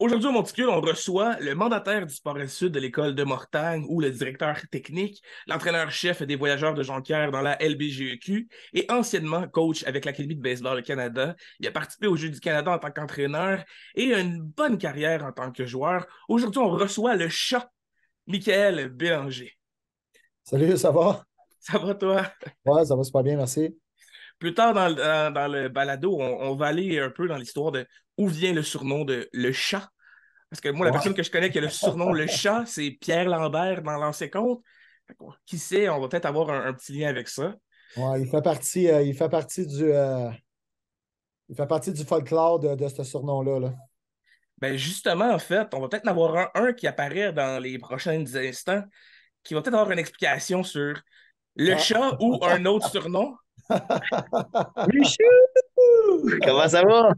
Aujourd'hui, au Monticule, on reçoit le mandataire du Sport Sud de l'école de Mortagne ou le directeur technique, l'entraîneur-chef des voyageurs de Jonquière dans la LBGEQ et anciennement coach avec l'Académie de baseball Canada. Il a participé aux Jeux du Canada en tant qu'entraîneur et a une bonne carrière en tant que joueur. Aujourd'hui, on reçoit le chat, Michael Bélanger. Salut, ça va? Ça va, toi? Ouais, ça va super bien, merci. Plus tard dans le balado, on va aller un peu dans l'histoire de où vient le surnom de le chat. Parce que moi, la personne Ouais. que je connais qui a le surnom Le Chat, c'est Pierre Lambert dans L'ancien compte. Qui sait, on va peut-être avoir un petit lien avec ça. Ouais, il fait partie du folklore de ce surnom-là, là. Ben justement, en fait, on va peut-être en avoir un qui apparaît dans les prochains instants, qui va peut-être avoir une explication sur le Ah. chat ou un autre surnom. Michou! Comment ça va?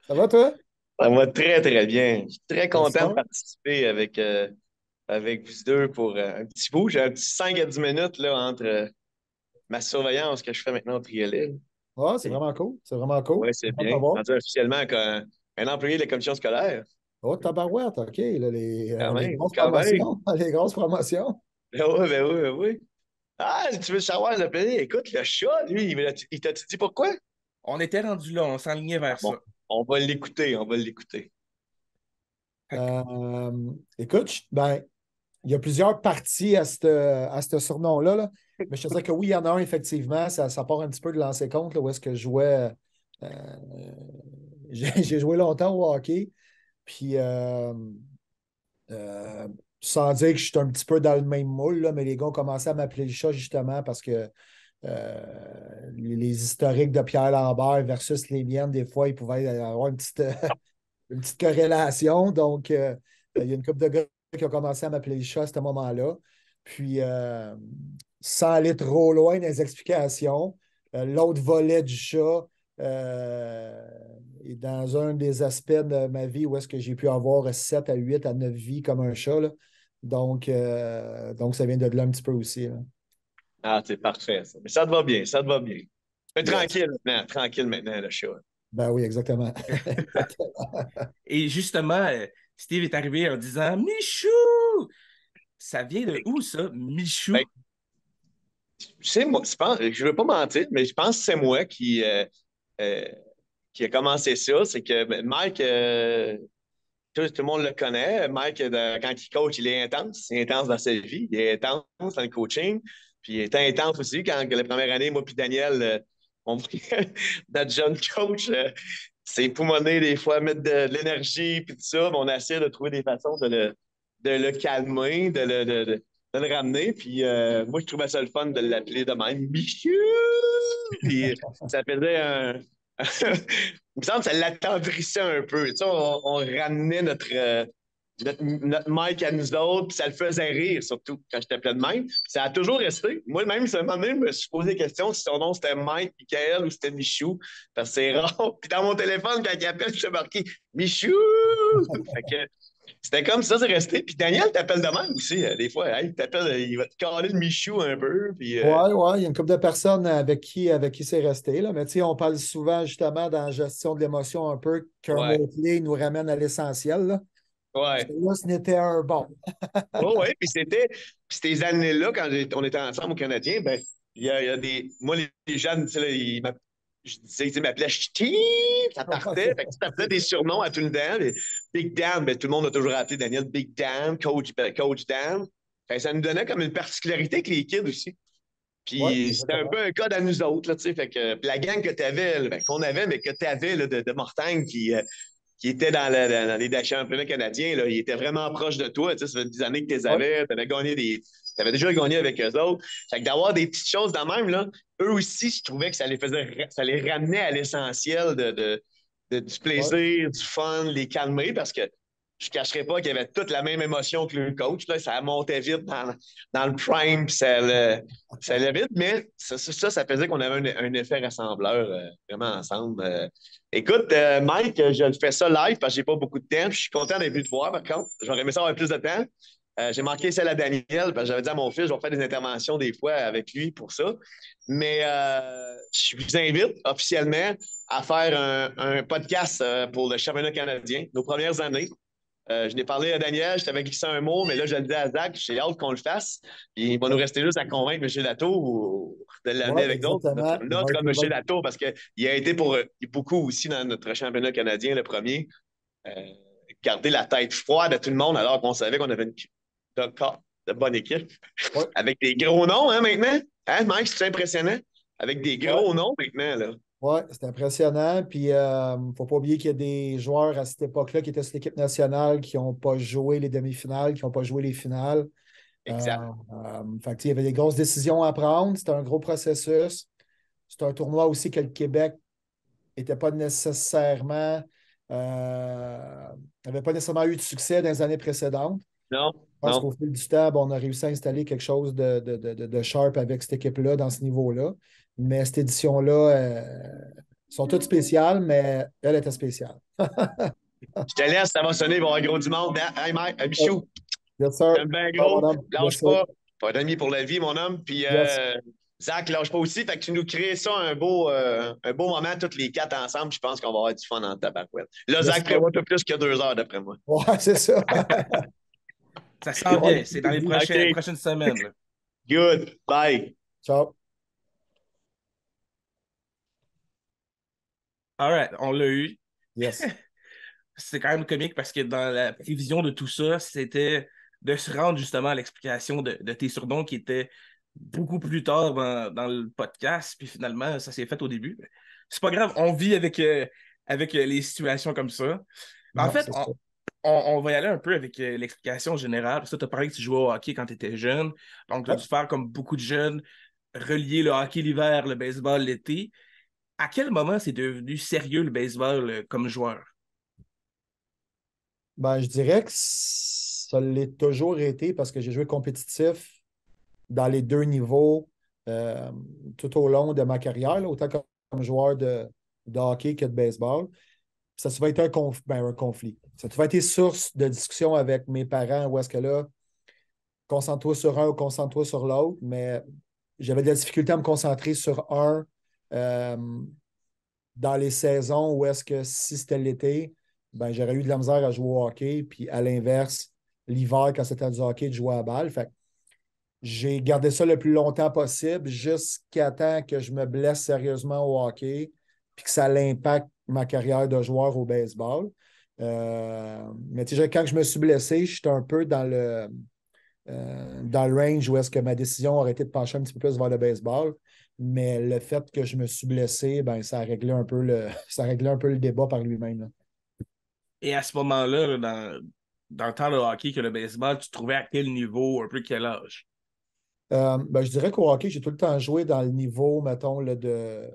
Ça va, toi? Ça va très, très bien. Je suis très Yes, content de sir. participer avec vous deux pour un petit bout. J'ai un petit 5 à 10 minutes là, entre ma surveillance que je fais maintenant au Triolet. Ouais, c'est vraiment cool. C'est vraiment cool. Oui, c'est Content de bien. t'avoir. Rendu officiellement comme un employé de la commission scolaire. Oh, tabarouette, OK. Là, Quand les même, grosses quand même. promotions. Les grosses promotions. Ben oui, ben oui, ben oui. Ah, tu veux savoir, le pays? Écoute, le chat, lui, il t'a-tu dit pourquoi? On était rendu là, on s'enlignait Ah vers bon, ça. on va l'écouter, on va l'écouter. Fait que Écoute, ben, il y a plusieurs parties à ce surnom-là, là. Mais je te dirais que oui, il y en a un, effectivement. Ça part un petit peu de l'ancien compte, là, où est-ce que je jouais. euh, j'ai joué longtemps au hockey. Puis, euh, sans dire que je suis un petit peu dans le même moule, là, mais les gars ont commencé à m'appeler le chat justement parce que les historiques de Pierre Lambert versus les miennes, des fois, il pouvait y avoir une petite corrélation. Donc, il y a une couple de gars qui ont commencé à m'appeler le chat à ce moment-là. Puis, sans aller trop loin dans les explications, l'autre volet du chat euh, est dans un des aspects de ma vie où est-ce que j'ai pu avoir 7 à 8 à 9 vies comme un chat, là. Donc, ça vient de là un petit peu aussi, là. Ah, c'est parfait, ça. Mais ça te va bien, ça te va bien. Mais Yes. tranquille maintenant, le chat. Ben oui, exactement. Et justement, Steve est arrivé en disant Michou! Ça vient de où ça, Ben, Michou? tu sais, moi, je veux pas mentir, mais je pense que c'est moi euh, qui a commencé ça. C'est que Mike, tout le monde le connaît. Mike, quand il coach, il est intense. Il est intense dans sa vie. Il est intense dans le coaching. Puis il est intense aussi quand la première année, moi puis Daniel, on notre jeune coach, c'est poumonner des fois, mettre de l'énergie puis tout ça. Mais on essaie de trouver des façons de le calmer, de le ramener. Puis moi, je trouvais ça le fun de l'appeler de même. Michou! Puis ça faisait un. Il me semble que ça l'attendrissait un peu. Tu sais, on ramenait notre Mike à nous autres, puis ça le faisait rire, surtout quand j'étais plein de même. Ça a toujours resté. Moi-même, à un moment donné, je me suis posé la question si son nom c'était Mike, Michael ou c'était Michou, parce que c'est rare. Puis dans mon téléphone, quand il appelle, je suis marqué Michou! Fait que c'était comme ça, c'est resté. Puis Daniel t'appelle de même aussi, des fois. Hey, il t'appelle, il va te caler le Michou un peu. Puis, Ouais, ouais, il y a une couple de personnes avec qui c'est resté, là. Mais tu sais, on parle souvent justement dans la gestion de l'émotion un peu qu'un ouais, mot-clé nous ramène à l'essentiel, là. ouais. Là, ce n'était un bon. Oh, oui, puis ces années-là, quand on était ensemble au Canadien, ben, il y a des, moi, les jeunes, tu sais, là, je disais, ils m'appelaient Ch'ti, ça partait, fait que tu t'appelais C'est des ça. surnoms à tout le temps. Big Dan, ben, tout le monde a toujours appelé Daniel Big Dan, Coach Dan. Fait que ça nous donnait comme une particularité avec les kids aussi. Oui, Puis c'était un exactement. peu un code à nous autres, là, tu sais, fait que puis la gang que tu avais, qu'on avait, mais que tu avais de Mortagne qui était dans les championnats canadiens, là, il était vraiment proche de toi. Tu sais, ça fait des années que tu les Oui, avais, tu avais déjà gagné avec eux autres. Fait que d'avoir des petites choses de même, là, eux aussi, je trouvais que ça les ramenait à l'essentiel du oui. plaisir, du fun, les calmer parce que je ne cacherai pas qu'il y avait toute la même émotion que le coach. Là, ça montait vite dans le prime, puis ça allait vite, mais ça faisait qu'on avait un effet rassembleur vraiment ensemble. Écoute, Mike, je le fais ça live parce que j'ai pas beaucoup de temps. Je suis content d'être venu te voir, par contre. J'aurais aimé ça avoir plus de temps. J'ai manqué celle à Daniel parce que j'avais dit à mon fils, je vais faire des interventions des fois avec lui pour ça. Mais je vous invite officiellement à faire un podcast pour le championnat canadien, nos premières années. Je n'ai parlé à Daniel, je t'avais glissé un mot, mais là, je le dis à Zach, j'ai hâte qu'on le fasse. Puis il va nous rester juste à convaincre M. Latour de Oui, l'amener avec d'autres. exactement. Notre M. Latour, parce qu'il a été pour beaucoup aussi dans notre championnat canadien, le premier, euh, garder la tête froide à tout le monde alors qu'on savait qu'on avait une de bonne équipe. Ouais, Avec des gros noms, hein, maintenant. Hein, Mike, c'est impressionnant. Avec des ouais, gros noms maintenant, là. ouais, c'est impressionnant. Puis, il ne faut pas oublier qu'il y a des joueurs à cette époque-là qui étaient sur l'équipe nationale qui n'ont pas joué les demi-finales, qui n'ont pas joué les finales. Exact. Fait que, il y avait des grosses décisions à prendre. C'était un gros processus. C'est un tournoi aussi que le Québec n'était pas nécessairement, n'avait pas nécessairement eu de succès dans les années précédentes. Non, Je pense non. qu'au fil du temps, bon, on a réussi à installer quelque chose de sharp avec cette équipe-là, dans ce niveau-là. Mais cette édition-là, sont toutes spéciales, mais elle était spéciale. Je te laisse, ça va sonner, il va y avoir gros du monde. Hey, Mike, Michou, Yes, sir. j'aime bien Ah, mon gros. homme. Lâche Yes, sir. pas. Tu vas être ami pour la vie, mon homme. Puis Yes. Zach, lâche pas aussi. Fait que tu nous crées ça un beau moment, toutes les quatre ensemble. Je pense qu'on va avoir du fun en tabarouette. Là, Yes, Zach, sir. prévoit un peu plus que 2 heures, d'après moi. Ouais, c'est ça. Ça sent Ouais, bien. C'est dans les OK. prochaines semaines. Là. Good. Bye. ciao. All right, on l'a eu. Yes. C'est quand même comique parce que dans la prévision de tout ça, c'était de se rendre justement à l'explication de tes surnoms qui était beaucoup plus tard dans le podcast. Puis finalement, ça s'est fait au début. C'est pas grave, on vit avec les situations comme ça. En Non, fait, c'est ça. on va y aller un peu avec l'explication générale. Parce que tu as parlé que tu jouais au hockey quand tu étais jeune. Donc, tu as Ouais. dû faire comme beaucoup de jeunes, relier le hockey l'hiver, le baseball l'été. À quel moment c'est devenu sérieux le baseball comme joueur? Ben, je dirais que ça l'est toujours été parce que j'ai joué compétitif dans les deux niveaux euh, tout au long de ma carrière, là, autant comme joueur de hockey que de baseball. Ça a souvent été un conflit. Ça a souvent été source de discussion avec mes parents où est-ce que là, concentre-toi sur un ou concentre-toi sur l'autre, mais j'avais de la difficulté à me concentrer sur un euh, dans les saisons où est-ce que si c'était l'été, ben, j'aurais eu de la misère à jouer au hockey, puis à l'inverse, l'hiver, quand c'était du hockey, de jouer à la balle. Fait que j'ai gardé ça le plus longtemps possible jusqu'à temps que je me blesse sérieusement au hockey, puis que ça impacte ma carrière de joueur au baseball. Mais quand je me suis blessé, j'étais un peu dans le range où est-ce que ma décision aurait été de pencher un petit peu plus vers le baseball. Mais le fait que je me suis blessé, ben, ça a réglé un peu ça a réglé un peu le débat par lui-même, là. Et à ce moment-là, dans le temps de hockey que le baseball, tu te trouvais à quel niveau, un peu quel âge? Ben, je dirais qu'au hockey, j'ai tout le temps joué dans le niveau, mettons, là, de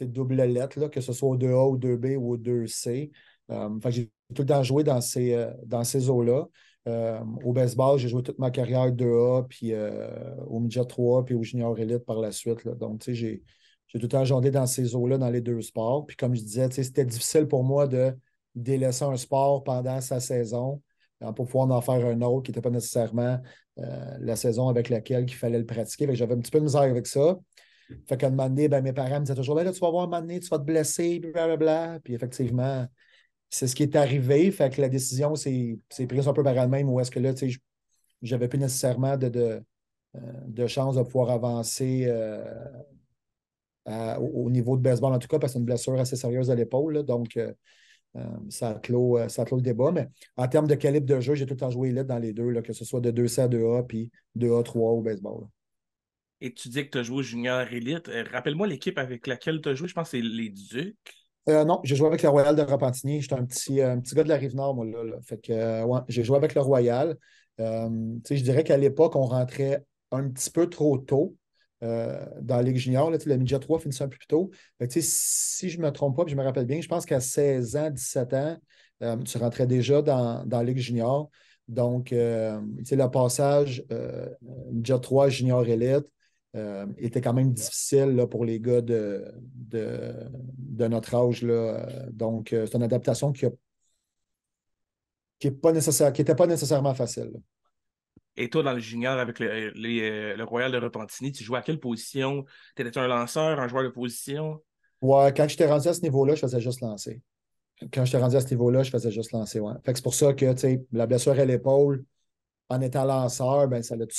double lettre, là, que ce soit au 2A, au 2B ou au 2C. Fait que j'ai tout le temps joué dans ces eaux-là. Au baseball, j'ai joué toute ma carrière 2A, puis au midget 3, puis au junior élite par la suite, là. Donc, j'ai tout le temps jonglé dans ces eaux-là, dans les deux sports. Puis comme je disais, c'était difficile pour moi de délaisser un sport pendant sa saison pour pouvoir en faire un autre qui n'était pas nécessairement la saison avec laquelle il fallait le pratiquer. J'avais un petit peu de misère avec ça. Fait qu'à un moment donné, ben, mes parents me disaient toujours, ben là, tu vas voir un moment donné, tu vas te blesser, blablabla. Puis effectivement, c'est ce qui est arrivé. Fait que la décision s'est prise un peu par elle-même où est-ce que là, j'avais plus nécessairement de chance de pouvoir avancer au niveau de baseball, en tout cas, parce que c'est une blessure assez sérieuse à l'épaule, là. Donc, ça clôt le débat. Mais en termes de calibre de jeu, j'ai tout le temps joué élite dans les deux, là, que ce soit de 2C à 2A, puis 2A, 3 au baseball, là. Et tu dis que tu as joué au junior élite. Rappelle-moi l'équipe avec laquelle tu as joué. Je pense que c'est les Ducs. Non, j'ai joué avec le Royal de Repentigny. J'étais un petit gars de la Rive-Nord, moi, là. Fait que, ouais, j'ai joué avec le Royal. Je dirais qu'à l'époque, on rentrait un petit peu trop tôt dans la Ligue junior. Là, le midget 3 finissait un peu plus tôt. Fait que, si je ne me trompe pas, puis je me rappelle bien, je pense qu'à 16 ans, 17 ans, tu rentrais déjà dans la Ligue junior. Donc, le passage midget 3 junior élite, était quand même difficile là, pour les gars de notre âge, là. Donc, c'est une adaptation qui n'était pas nécessairement facile, là. Et toi, dans le junior avec le Royal de Repentigny, tu jouais à quelle position? Tu étais un lanceur, un joueur de position? Ouais, quand j'étais rendu à ce niveau-là, je faisais juste lancer. Quand j'étais rendu à ce niveau-là, je faisais juste lancer. Ouais. Fait que c'est pour ça que la blessure à l'épaule, en étant lanceur, ben, ça l'a tout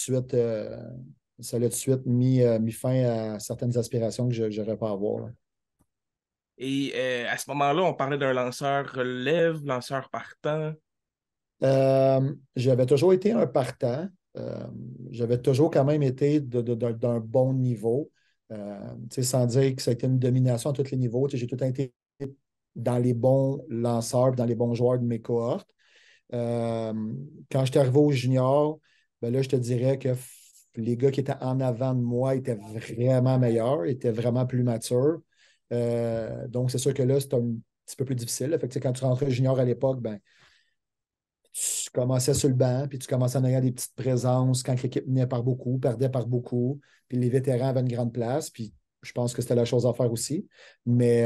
de suite mis fin à certaines aspirations que je n'aurais pas à avoir. Là. Et à ce moment-là, on parlait d'un lanceur relève, lanceur partant. J'avais toujours été un partant. Euh, J'avais toujours quand même été d'un bon niveau. Sans dire que ça a été une domination à tous les niveaux. J'ai tout le temps été dans les bons lanceurs, dans les bons joueurs de mes cohortes. Euh, Quand j'étais arrivé au junior, ben là, je te dirais que les gars qui étaient en avant de moi étaient vraiment meilleurs, étaient vraiment plus matures. Donc, c'est sûr que là, c'est un petit peu plus difficile. Là. Fait que, quand tu rentrais junior à l'époque, ben, tu commençais sur le banc, puis tu commençais en ayant des petites présences quand l'équipe venait par beaucoup, perdait par beaucoup, puis les vétérans avaient une grande place, puis je pense que c'était la chose à faire aussi. Mais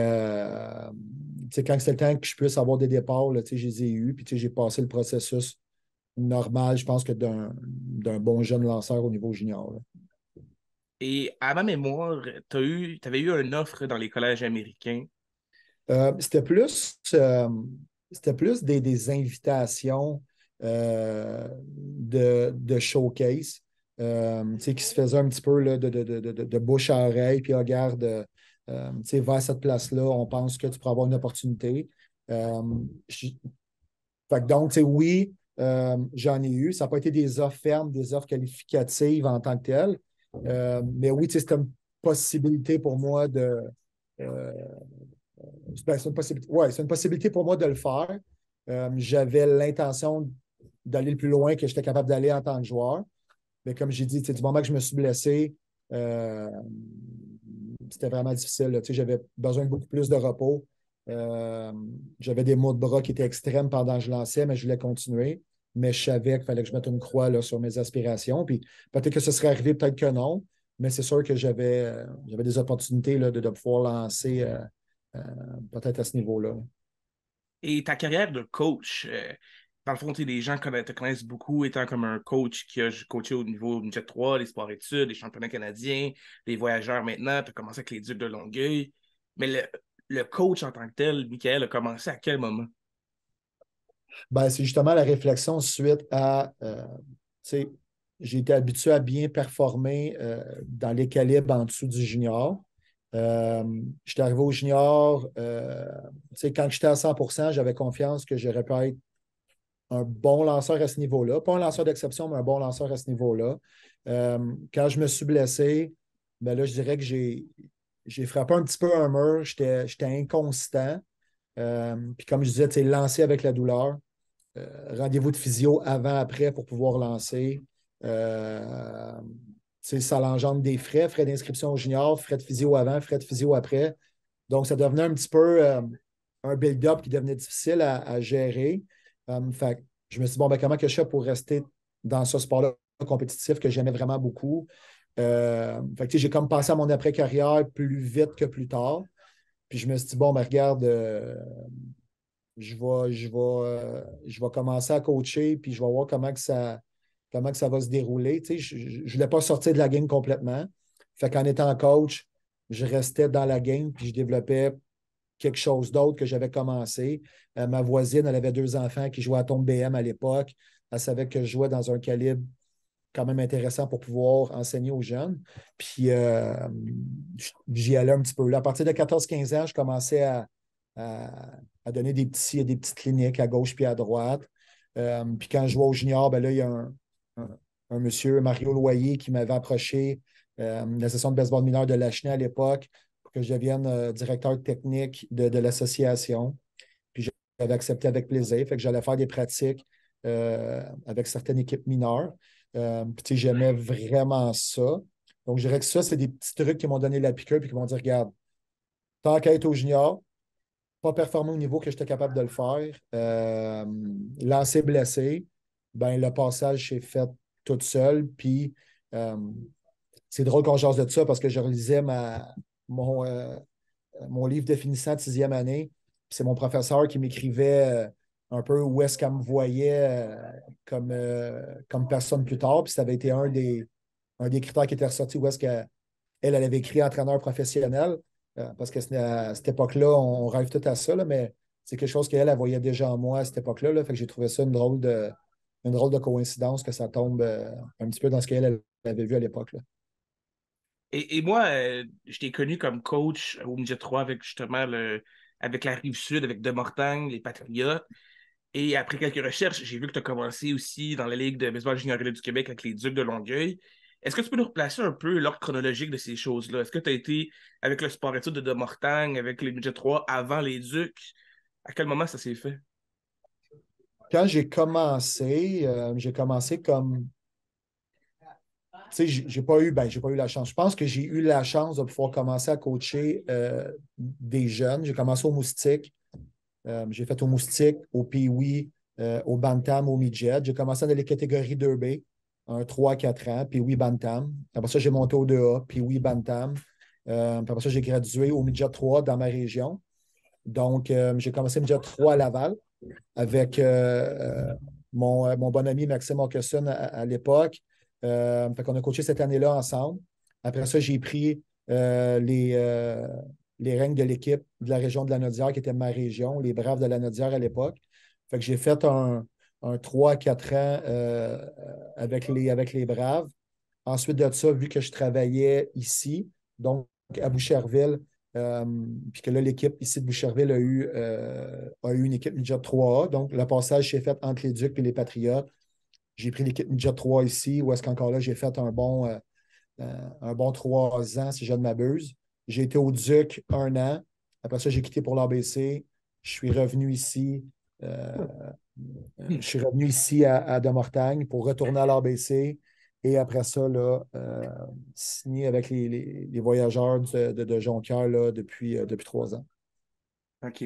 quand c'était le temps que je puisse avoir des départs, là, je les ai eus, puis j'ai passé le processus normal, je pense que d'un bon jeune lanceur au niveau junior. Là. Et à ma mémoire, tu avais eu une offre dans les collèges américains. Euh, c'était plus, euh, C'était plus des invitations de showcase qui se faisaient un petit peu là, de bouche à oreille. Puis regarde, vers cette place-là, on pense que tu pourras avoir une opportunité. Euh, je- Fait que donc, oui, j'en ai eu. Ça n'a pas été des offres fermes, des offres qualificatives en tant que telles. Mais oui, c'était une possibilité pour moi euh, c'est une possibilité. Ouais, c'est une possibilité pour moi de le faire. J'avais l'intention d'aller le plus loin que j'étais capable d'aller en tant que joueur. Mais comme j'ai dit, du moment que je me suis blessé, euh, c'était vraiment difficile. Là. J'avais besoin de beaucoup plus de repos. Euh, J'avais des maux de bras qui étaient extrêmes pendant que je lançais, mais je voulais continuer. Mais je savais qu'il fallait que je mette une croix là, sur mes aspirations. Puis peut-être que ce serait arrivé, peut-être que non. Mais c'est sûr que j'avais des opportunités là, de pouvoir lancer euh, peut-être à ce niveau-là. Et ta carrière de coach, dans le fond, les gens te connaissent beaucoup étant comme un coach qui a coaché au niveau Jet 3, les sports-études, les championnats canadiens, les voyageurs maintenant, tu as commencé avec les Ducs de Longueuil. Mais le coach en tant que tel, Michael, a commencé à quel moment? Ben, c'est justement la réflexion suite à, tu sais, j'ai été habitué à bien performer dans les calibres en dessous du junior. J'étais arrivé au junior, quand j'étais à 100%, j'avais confiance que j'aurais pu être un bon lanceur à ce niveau-là. Pas un lanceur d'exception, mais un bon lanceur à ce niveau-là. Quand je me suis blessé, ben là, je dirais que j'ai frappé un petit peu un mur. J'étais inconstant. Puis comme je disais, lancer avec la douleur. Rendez-vous de physio avant-après pour pouvoir lancer. Euh, Ça l'engendre des frais d'inscription au junior, frais de physio avant, frais de physio après. Donc, ça devenait un petit peu un build-up qui devenait difficile à gérer. Fait je me suis dit, bon, ben, comment que je fais pour rester dans ce sport-là compétitif que j'aimais vraiment beaucoup? J'ai comme pensé à mon après-carrière plus vite que plus tard. Puis je me suis dit, bon, ben, regarde, je vais commencer à coacher, puis je vais voir comment que ça va se dérouler. Je ne voulais pas sortir de la game complètement. Fait qu'en étant coach, je restais dans la game, puis je développais quelque chose d'autre que j'avais commencé. Ma voisine, elle avait 2 enfants qui jouaient à Tombe BM à l'époque. Elle savait que je jouais dans un calibre quand même intéressant pour pouvoir enseigner aux jeunes. Puis j'y allais un petit peu. Là, à partir de 14-15 ans, je commençais à donner des petites cliniques à gauche puis à droite. Puis quand je jouais au junior, ben là, il y a un monsieur, Mario Loyer, qui m'avait approché de la session de baseball mineur de Lachenay à l'époque pour que je devienne directeur technique de l'association. Puis j'avais accepté avec plaisir. Fait que j'allais faire des pratiques avec certaines équipes mineures. Puis j'aimais vraiment ça. Donc, je dirais que ça, c'est des petits trucs qui m'ont donné la piqûre puis qui m'ont dit, regarde, tant qu'à être au junior, pas performer au niveau que j'étais capable de le faire, lancer blessé, ben le passage s'est fait tout seul. Puis euh, c'est drôle qu'on jase de ça parce que je relisais mon livre de finissant de 6e année. C'est mon professeur qui m'écrivait un peu où est-ce qu'elle me voyait comme personne plus tard. Puis ça avait été un des critères qui était ressorti où est-ce qu'elle elle avait écrit entraîneur professionnel. Parce que à cette époque-là, on rêve tout à ça, là, mais c'est quelque chose qu'elle voyait déjà en moi à cette époque-là. Là. Fait que j'ai trouvé ça une drôle de coïncidence que ça tombe un petit peu dans ce qu'elle avait vu à l'époque. Là. Et moi, je t'ai connu comme coach au Midget 3 avec justement avec la Rive-Sud, avec De Mortagne, les Patriotes. Et après quelques recherches, j'ai vu que tu as commencé aussi dans la Ligue de baseball junior élite du Québec avec les Ducs de Longueuil. Est-ce que tu peux nous replacer un peu l'ordre chronologique de ces choses-là? Est-ce que tu as été avec le sport études de Mortagne, avec les Midget 3 avant les Ducs? À quel moment ça s'est fait? Quand j'ai commencé comme. Tu sais, j'ai pas eu la chance. Je pense que j'ai eu la chance de pouvoir commencer à coacher des jeunes. J'ai commencé au Moustique. J'ai fait au Moustique, au Pee-Wee, au Bantam, au Midget. J'ai commencé dans les catégories 2B, un 3 à 4 ans, Pee-Wee Bantam. Après ça, j'ai monté au 2A, Pee-Wee Bantam. Puis après ça, j'ai gradué au Midget 3 dans ma région. Donc, j'ai commencé Midget 3 à Laval avec mon bon ami Maxime Orkesson à l'époque. Fait qu'on a coaché cette année-là ensemble. Après ça, j'ai pris les règnes de l'équipe de la région de la Nodière, qui était ma région, les Braves de la Nodière à l'époque. Fait que j'ai fait un 3 à 4 ans avec les Braves. Ensuite de ça, vu que je travaillais ici, donc à Boucherville, puis que là, l'équipe ici de Boucherville a eu une équipe Midget 3A. Donc, le passage s'est fait entre les Ducs et les Patriotes. J'ai pris l'équipe Midget 3 ici, où est-ce qu'encore là, j'ai fait un bon 3 ans, si je ne m'abuse. J'ai été au Duc 1 an. Après ça, j'ai quitté pour l'ABC. Je suis revenu ici. Je suis revenu ici à De Mortagne pour retourner à l'ABC. Et après ça, là, signé avec les voyageurs de Jonquière là, depuis 3 ans. OK.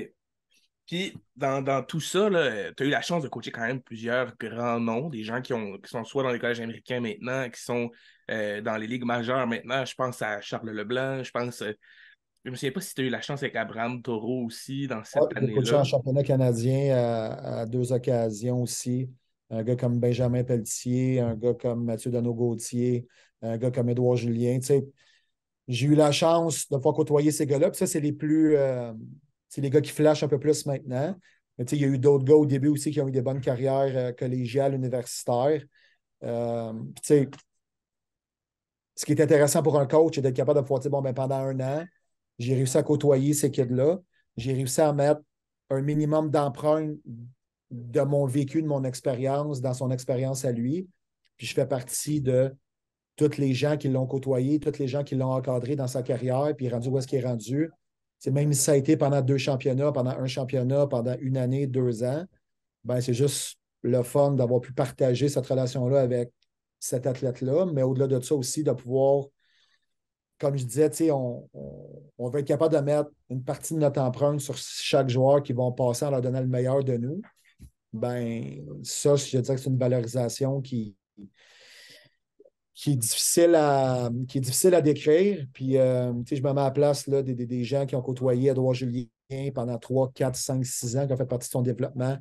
Puis, dans tout ça, tu as eu la chance de coacher quand même plusieurs grands noms, des gens qui sont soit dans les collèges américains maintenant, qui sont dans les ligues majeures maintenant. Je pense à Charles Leblanc, je me souviens pas si tu as eu la chance avec Abraham Taureau aussi dans Ouais, cette j'ai coaché en année-là. championnat canadien à 2 occasions aussi. Un gars comme Benjamin Pelletier, un gars comme Mathieu Dano-Gauthier, un gars comme Édouard Julien. Tu sais, j'ai eu la chance de pouvoir côtoyer ces gars-là. Puis ça, c'est les plus. C'est les gars qui flashent un peu plus maintenant. Mais tu sais, il y a eu d'autres gars au début aussi qui ont eu des bonnes carrières collégiales, universitaires. Puis tu sais, ce qui est intéressant pour un coach, c'est d'être capable de pouvoir dire, bon, ben, pendant 1 an, j'ai réussi à côtoyer ces kids-là. J'ai réussi à mettre un minimum d'empreinte de mon vécu, de mon expérience, dans son expérience à lui. Puis je fais partie de tous les gens qui l'ont côtoyé, tous les gens qui l'ont encadré dans sa carrière, puis rendu où est-ce qu'il est rendu. C'est même si ça a été pendant 2 championnats, pendant un championnat, pendant 1 année, 2 ans, ben c'est juste le fun d'avoir pu partager cette relation-là avec cet athlète-là, mais au-delà de ça aussi, de pouvoir, comme je disais, on va être capable de mettre une partie de notre empreinte sur chaque joueur qui vont passer en leur donnant le meilleur de nous. Ben, ça, je dirais que c'est une valorisation qui est difficile à décrire. Puis, je me mets à la place là, des gens qui ont côtoyé Édouard Julien pendant 3, 4, 5, 6 ans, qui ont fait partie de son développement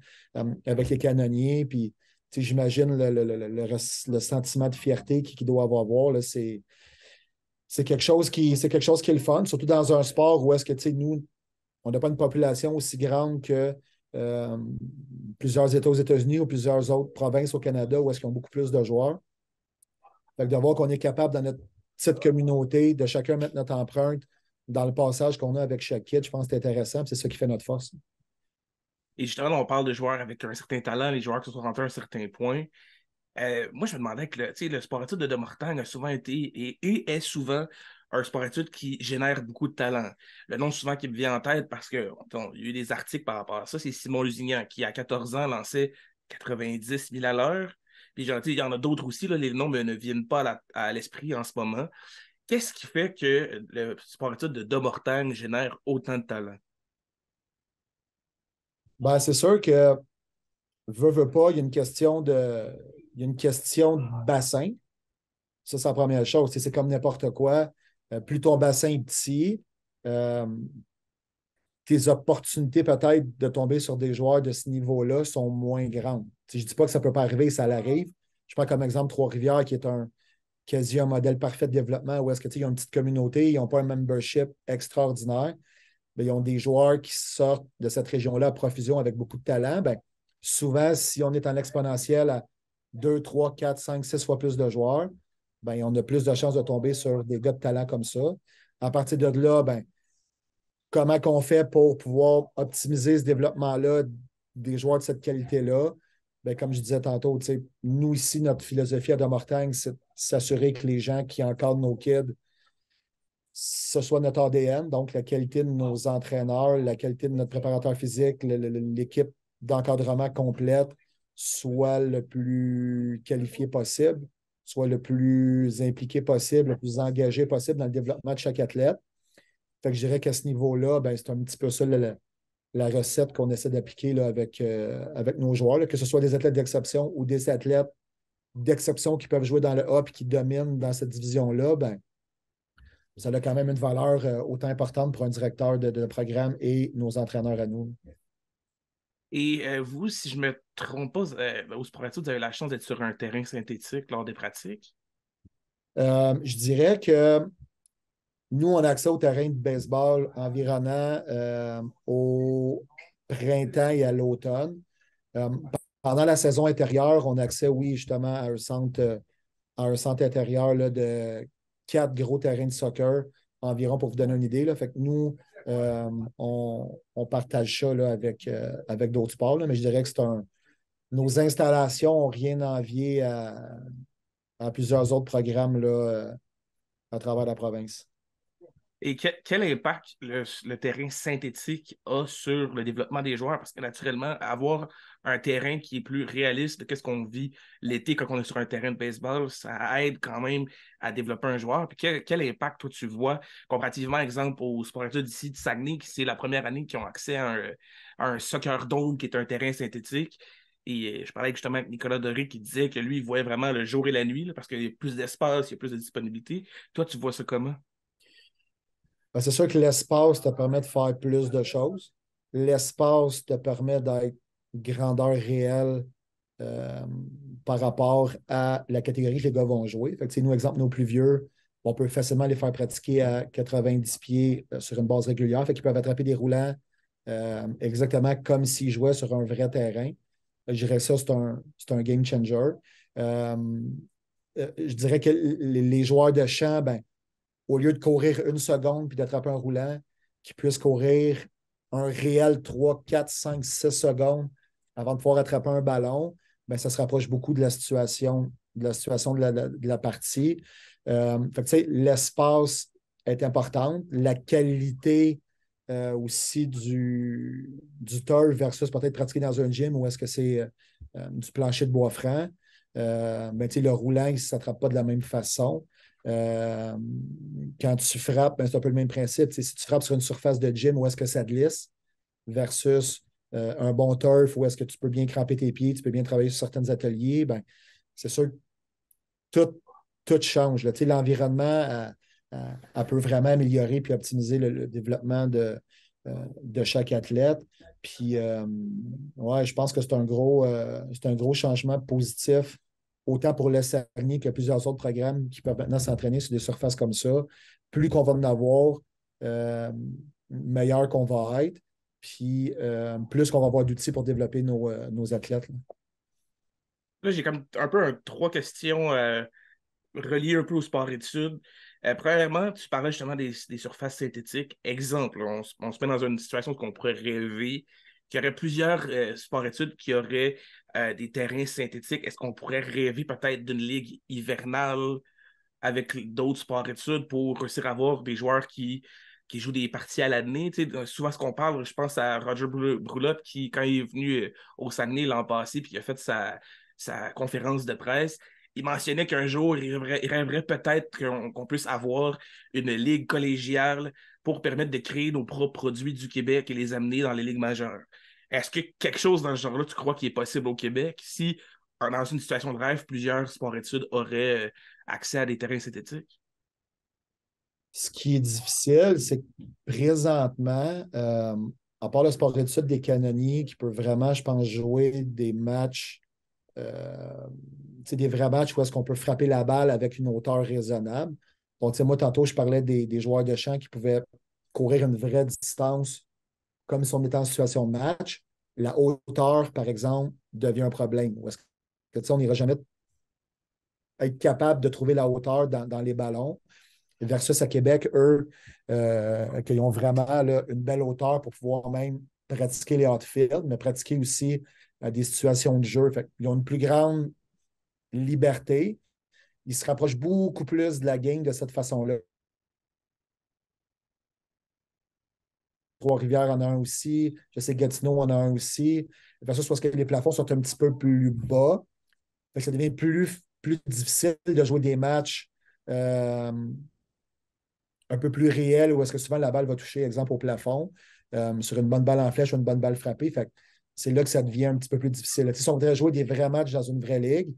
avec les canonniers. Puis, j'imagine le sentiment de fierté qu'il doit avoir. Là, c'est quelque chose qui est le fun, surtout dans un sport où est-ce que nous, on n'a pas une population aussi grande que euh, plusieurs États aux États-Unis ou plusieurs autres provinces au Canada où est-ce qu'ils ont beaucoup plus de joueurs. Fait que de voir qu'on est capable, dans notre petite communauté, de chacun mettre notre empreinte dans le passage qu'on a avec chaque kid, je pense que c'est intéressant. C'est ça qui fait notre force. Et justement, là, on parle de joueurs avec un certain talent, les joueurs qui se sont rendus à un certain point. Moi, je me demandais que le sport-études de Mortagne a souvent été et est souvent un sport-études qui génère beaucoup de talent. Le nom souvent qui me vient en tête parce qu'il y a eu des articles par rapport à ça, c'est Simon Lusignan qui, à 14 ans, lançait 90 000 à l'heure. Puis, genre, il y en a d'autres aussi, là, les noms ne viennent pas à l'esprit en ce moment. Qu'est-ce qui fait que le sport-études de Mortagne génère autant de talent? Ben, c'est sûr que veut pas, il y a une question de bassin. Ça, c'est la première chose. C'est comme n'importe quoi. Plus ton bassin est petit, euh, tes opportunités peut-être de tomber sur des joueurs de ce niveau-là sont moins grandes. Je ne dis pas que ça ne peut pas arriver, ça l'arrive. Je prends comme exemple Trois-Rivières, qui est quasi un modèle parfait de développement où est-ce que ils ont une petite communauté, ils n'ont pas un membership extraordinaire. bien, ils ont des joueurs qui sortent de cette région-là à profusion avec beaucoup de talent. Bien, souvent, si on est en exponentiel à 2, 3, 4, 5, 6 fois plus de joueurs, bien, on a plus de chances de tomber sur des gars de talent comme ça. À partir de là, bien, comment on fait pour pouvoir optimiser ce développement-là des joueurs de cette qualité-là? Bien, comme je disais tantôt, nous ici, notre philosophie à Domortagne, c'est de s'assurer que les gens qui encadrent nos kids, ce soit notre ADN, donc la qualité de nos entraîneurs, la qualité de notre préparateur physique, l'équipe d'encadrement complète soit le plus qualifié possible, soit le plus impliqué possible, le plus engagé possible dans le développement de chaque athlète. Fait que je dirais qu'à ce niveau-là, ben, c'est un petit peu ça la recette qu'on essaie d'appliquer là, avec nos joueurs, là, que ce soit des athlètes d'exception ou des athlètes d'exception qui peuvent jouer dans le A et qui dominent dans cette division-là, ben, ça a quand même une valeur autant importante pour un directeur de programme et nos entraîneurs à nous. Et vous, si je ne me trompe pas, au Sportitude, vous avez la chance d'être sur un terrain synthétique lors des pratiques? Je dirais que nous, on a accès au terrain de baseball environnant au printemps et à l'automne. Euh, Pendant la saison intérieure, on a accès, oui, justement, à un centre intérieur là, de 4 gros terrains de soccer environ, pour vous donner une idée. Là. Fait que nous, on partage ça là, avec d'autres sports, là, mais je dirais que nos installations n'ont rien à envier à plusieurs autres programmes là, à travers la province. Et quel impact le terrain synthétique a sur le développement des joueurs? Parce que naturellement, avoir un terrain qui est plus réaliste de ce qu'on vit l'été quand on est sur un terrain de baseball, ça aide quand même à développer un joueur. Puis quel impact, toi, tu vois, comparativement, exemple, aux sportifs d'ici de Saguenay, qui c'est la première année qu'ils ont accès à un soccer dome qui est un terrain synthétique. Et je parlais justement avec Nicolas Doré qui disait que lui, il voyait vraiment le jour et la nuit là, parce qu'il y a plus d'espace, il y a plus de disponibilité. Toi, tu vois ça comment? Ben, c'est sûr que l'espace te permet de faire plus de choses. L'espace te permet d'être grandeur réelle euh, par rapport à la catégorie que les gars vont jouer. Fait que, nous, exemple, nos plus vieux, on peut facilement les faire pratiquer à 90 pieds sur une base régulière. Fait qu'ils peuvent attraper des roulants exactement comme s'ils jouaient sur un vrai terrain. Je dirais ça, c'est un game changer. Euh, je dirais que les joueurs de champ, ben, au lieu de courir une seconde puis d'attraper un roulant, qui puisse courir un réel 3, 4, 5, 6 secondes avant de pouvoir attraper un ballon, bien, ça se rapproche beaucoup de la situation de la partie. L'espace est important. La qualité aussi du turf versus peut-être pratiquer dans un gym ou est-ce que c'est du plancher de bois franc. Le roulant, il ne s'attrape pas de la même façon. Euh, Quand tu frappes, ben, c'est un peu le même principe. Si tu frappes sur une surface de gym, où est-ce que ça glisse versus un bon turf où est-ce que tu peux bien cramper tes pieds, tu peux bien travailler sur certains ateliers, ben, c'est sûr que tout change. Là. L'environnement peut vraiment améliorer puis optimiser le développement de chaque athlète. Puis, ouais, je pense que c'est un gros changement positif, autant pour le Saguenay que plusieurs autres programmes qui peuvent maintenant s'entraîner sur des surfaces comme ça. Plus qu'on va en avoir, meilleur qu'on va être. Puis, plus qu'on va avoir d'outils pour développer nos athlètes. Là. Là, j'ai comme un peu trois questions reliées un peu au sport-études. Premièrement, tu parlais justement des surfaces synthétiques. Exemple, on se met dans une situation qu'on pourrait rêver qu'il y aurait plusieurs sports-études qui auraient des terrains synthétiques. Est-ce qu'on pourrait rêver peut-être d'une ligue hivernale avec d'autres sports-études pour réussir à avoir des joueurs qui jouent des parties à l'année? Souvent, ce qu'on parle, je pense à Roger Brulotte qui, quand il est venu au Saguenay l'an passé, puis il a fait sa conférence de presse, il mentionnait qu'un jour, il rêverait peut-être qu'on puisse avoir une ligue collégiale pour permettre de créer nos propres produits du Québec et les amener dans les ligues majeures. Est-ce que quelque chose dans ce genre-là, tu crois qu'il est possible au Québec si, dans une situation de rêve, plusieurs sports-études auraient accès à des terrains synthétiques? Ce qui est difficile, c'est que présentement, à part le sport d'études des canonniers qui peuvent vraiment, je pense, jouer des matchs, des vrais matchs où est-ce qu'on peut frapper la balle avec une hauteur raisonnable. Donc, moi, tantôt, je parlais des joueurs de champ qui pouvaient courir une vraie distance comme si on était en situation de match, la hauteur, par exemple, devient un problème. Ou est-ce que on n'ira jamais être capable de trouver la hauteur dans les ballons? Versus à Québec, eux, qui ont vraiment là, une belle hauteur pour pouvoir même pratiquer les outfields, mais pratiquer aussi des situations de jeu. Fait, ils ont une plus grande liberté. Ils se rapprochent beaucoup plus de la game de cette façon-là. Trois-Rivières en a un aussi. Je sais que Gatineau en a un aussi. Versus parce que les plafonds sont un petit peu plus bas. Fait que ça devient plus difficile de jouer des matchs un peu plus réels où est-ce que souvent la balle va toucher, exemple, au plafond, sur une bonne balle en flèche ou une bonne balle frappée. Fait que c'est là que ça devient un petit peu plus difficile. Si on voudrait jouer des vrais matchs dans une vraie ligue,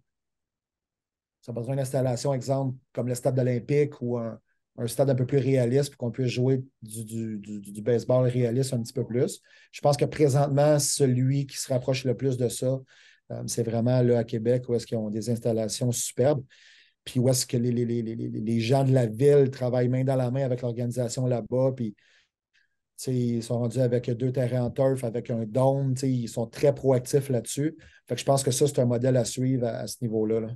ça a besoin d'installation, exemple, comme le stade olympique ou un stade un peu plus réaliste pour qu'on puisse jouer du baseball réaliste un petit peu plus. Je pense que présentement, celui qui se rapproche le plus de ça, c'est vraiment là à Québec où est-ce qu'ils ont des installations superbes. Puis où est-ce que les gens de la ville travaillent main dans la main avec l'organisation là-bas. Puis ils sont rendus avec 2 terrains en turf, avec un dôme. Ils sont très proactifs là-dessus. Fait que je pense que ça, c'est un modèle à suivre à ce niveau-là. Là.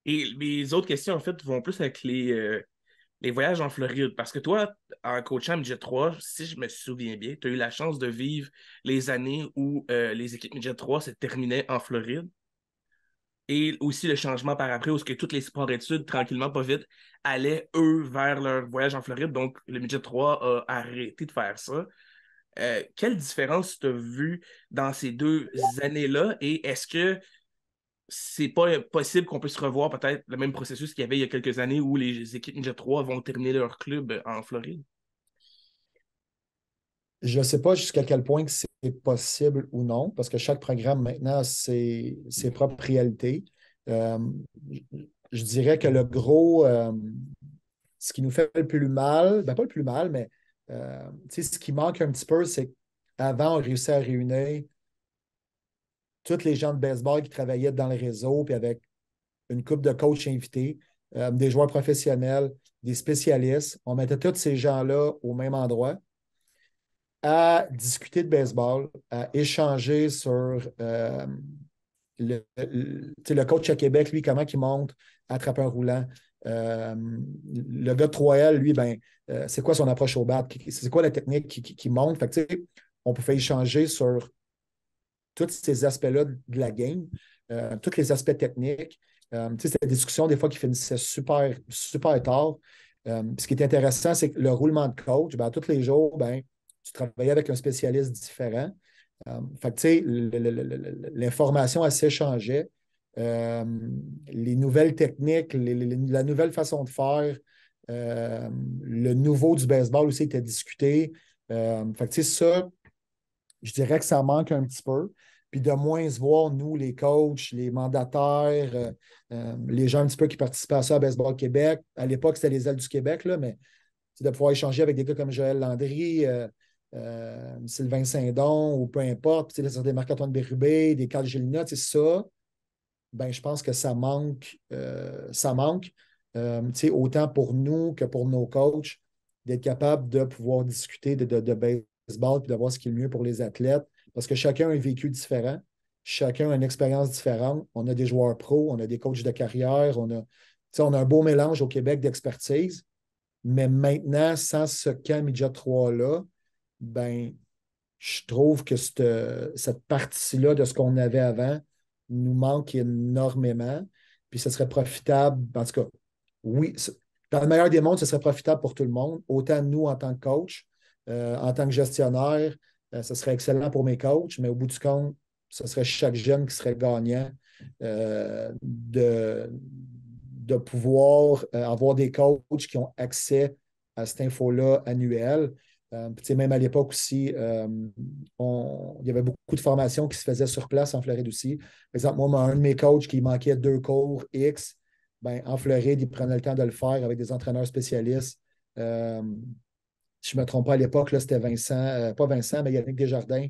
Et mes autres questions, en fait, vont plus avec les voyages en Floride. Parce que toi, en coachant Midget 3, si je me souviens bien, tu as eu la chance de vivre les années où les équipes Midget 3 se terminaient en Floride. Et aussi le changement par après, où ce que tous les sports études, tranquillement, pas vite, allaient, eux, vers leur voyage en Floride. Donc, le Midget 3 a arrêté de faire ça. Quelle différence tu as vue dans ces 2 années-là? Et est-ce que c'est pas possible qu'on puisse revoir peut-être le même processus qu'il y avait il y a quelques années où les équipes Ninja 3 vont terminer leur club en Floride? Je ne sais pas jusqu'à quel point que c'est possible ou non, parce que chaque programme maintenant a ses propres réalités. Euh, je dirais que le gros, ce qui nous fait le plus mal, ben pas le plus mal, mais ce qui manque un petit peu, c'est qu'avant, on réussit à réunir tous les gens de baseball qui travaillaient dans le réseau, puis avec une couple de coachs invités, des joueurs professionnels, des spécialistes. On mettait tous ces gens-là au même endroit à discuter de baseball, à échanger sur le coach à Québec, lui, comment il monte, attrape un roulant. Le gars de 3L, lui, ben, c'est quoi son approche au bat? C'est quoi la technique qui monte? Fait que, on pouvait échanger sur tous ces aspects-là de la game, tous les aspects techniques. C'était des discussions des fois qui finissaient super, super tard. Ce qui est intéressant, c'est que le roulement de coach, ben, tous les jours, ben, tu travaillais avec un spécialiste différent. Fait que, tu sais, l'information, elle s'échangeait. Euh, les nouvelles techniques, la nouvelle façon de faire, le nouveau du baseball aussi était discuté. Fait que, tu sais, ça, je dirais que ça manque un petit peu. Puis de moins se voir, nous, les coachs, les mandataires, les gens un petit peu qui participaient à ça à Baseball Québec. À l'époque, c'était les ailes du Québec, là, mais de pouvoir échanger avec des gars comme Joël Landry, Sylvain Saint-Don ou peu importe, des Marc-Antoine Bérubé, des Carl Gélina, ça, ben, je pense que ça manque. Ça manque autant pour nous que pour nos coachs, d'être capable de pouvoir discuter de baseball et de voir ce qui est le mieux pour les athlètes. Parce que chacun a un vécu différent, chacun a une expérience différente. On a des joueurs pros, on a des coachs de carrière, on a un beau mélange au Québec d'expertise. Mais maintenant, sans ce camp Midget 3-là, ben, je trouve que cette partie-là de ce qu'on avait avant nous manque énormément. Puis ce serait profitable, en tout cas, oui, dans le meilleur des mondes, ce serait profitable pour tout le monde, autant nous en tant que coach, en tant que gestionnaire, ce serait excellent pour mes coachs, mais au bout du compte, ce serait chaque jeune qui serait gagnant de pouvoir avoir des coachs qui ont accès à cette info-là annuelle. Même à l'époque aussi, il y avait beaucoup de formations qui se faisaient sur place en Floride aussi. Par exemple, moi, un de mes coachs qui manquait 2 cours X, ben, en Floride, il prenait le temps de le faire avec des entraîneurs spécialistes. Si je ne me trompe pas, à l'époque, c'était Vincent, pas Vincent, mais Yannick Desjardins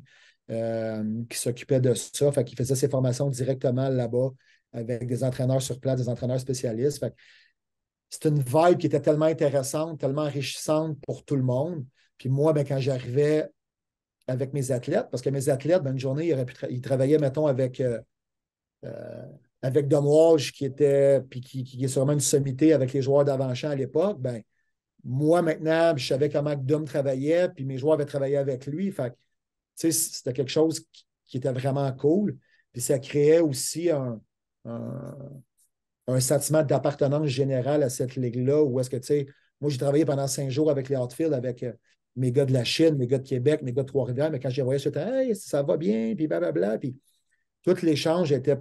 qui s'occupait de ça. Fait qu'il faisait ses formations directement là-bas avec des entraîneurs sur place, des entraîneurs spécialistes. Fait c'est une vibe qui était tellement intéressante, tellement enrichissante pour tout le monde. Puis moi, ben, quand j'arrivais avec mes athlètes, parce que mes athlètes, ben, une journée, ils travaillaient, mettons, avec Dom Walsh, puis qui est sûrement une sommité avec les joueurs d'avant-champ à l'époque. Ben, moi, maintenant, je savais comment Dom travaillait, puis mes joueurs avaient travaillé avec lui. Fait que, tu sais, c'était quelque chose qui était vraiment cool. Puis ça créait aussi un, un sentiment d'appartenance générale à cette ligue-là, où est-ce que, tu sais, moi, j'ai travaillé pendant 5 jours avec les Outfield, avec mes gars de la Chine, mes gars de Québec, mes gars de Trois-Rivières, mais quand j'ai voyé, c'était hey, ça va bien, puis blablabla, puis tout l'échange était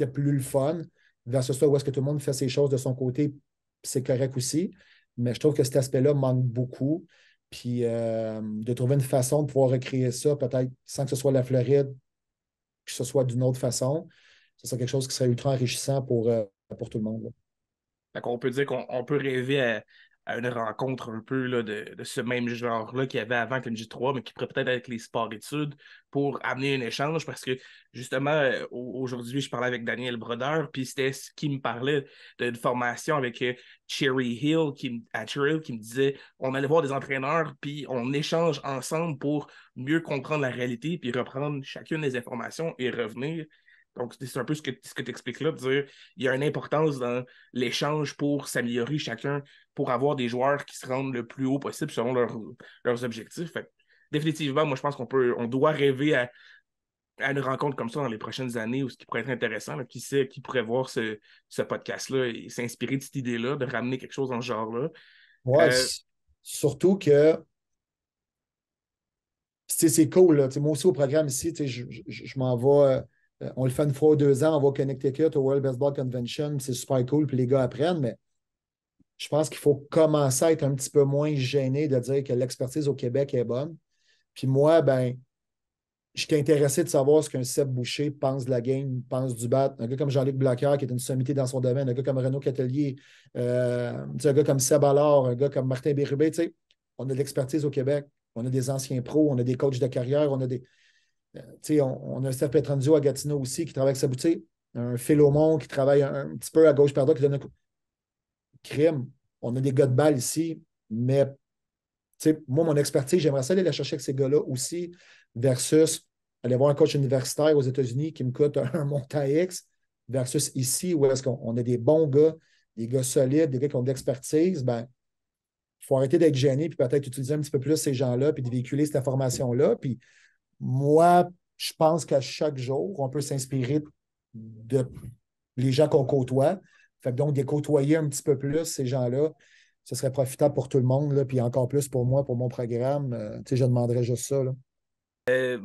plus le fun, versus ça où est-ce que tout le monde fait ses choses de son côté, puis c'est correct aussi, mais je trouve que cet aspect-là manque beaucoup, puis de trouver une façon de pouvoir recréer ça, peut-être sans que ce soit la Floride, que ce soit d'une autre façon, ce serait quelque chose qui serait ultra enrichissant pour tout le monde. Là. Fait qu'on peut dire qu'on peut rêver à une rencontre un peu là, de ce même genre-là qu'il y avait avant avec le J3, mais qui pourrait peut-être avec les sports-études pour amener un échange parce que justement, aujourd'hui, je parlais avec Daniel Brodeur, puis c'était ce qui me parlait d'une formation avec Cherry Hill à Cherry Hill qui me disait on allait voir des entraîneurs, puis on échange ensemble pour mieux comprendre la réalité, puis reprendre chacune des informations et revenir. Donc, c'est un peu ce que tu expliques là, de dire il y a une importance dans l'échange pour s'améliorer chacun, pour avoir des joueurs qui se rendent le plus haut possible selon leurs objectifs. Fait, définitivement, moi, je pense on doit rêver à une rencontre comme ça dans les prochaines années, ou ce qui pourrait être intéressant. Là, qui sait, qui pourrait voir ce podcast-là et s'inspirer de cette idée-là, de ramener quelque chose dans ce genre-là. Ouais, surtout que c'est cool. Là. Moi aussi, au programme ici, je m'en vais. On le fait une fois ou 2 ans, on va au Connecticut, au World Baseball Convention, c'est super cool, puis les gars apprennent, mais je pense qu'il faut commencer à être un petit peu moins gêné de dire que l'expertise au Québec est bonne. Puis moi, ben, j'étais intéressé de savoir ce qu'un Seb Boucher pense de la game, pense du bat. Un gars comme Jean-Luc Blancœur, qui est une sommité dans son domaine, un gars comme Renaud Catelier, un gars comme Seb Allard, un gars comme Martin Bérubé, on a de l'expertise au Québec. On a des anciens pros, on a des coachs de carrière, on a des. On a un Steph Petranzio à Gatineau aussi qui travaille avec sa boutique, un Philomon qui travaille un petit peu à gauche par là, qui donne un crime. On a des gars de balle ici, mais moi, mon expertise, j'aimerais ça aller la chercher avec ces gars-là aussi, versus aller voir un coach universitaire aux États-Unis qui me coûte un montant X, versus ici, où est-ce qu'on a des bons gars, des gars solides, des gars qui ont de l'expertise, ben, il faut arrêter d'être gêné, puis peut-être utiliser un petit peu plus ces gens-là, puis de véhiculer cette information-là. Puis moi, je pense qu'à chaque jour, on peut s'inspirer de les gens qu'on côtoie. Fait que donc, de côtoyer un petit peu plus ces gens-là, ce serait profitable pour tout le monde, là, puis encore plus pour moi, pour mon programme. Je demanderais juste ça. Là.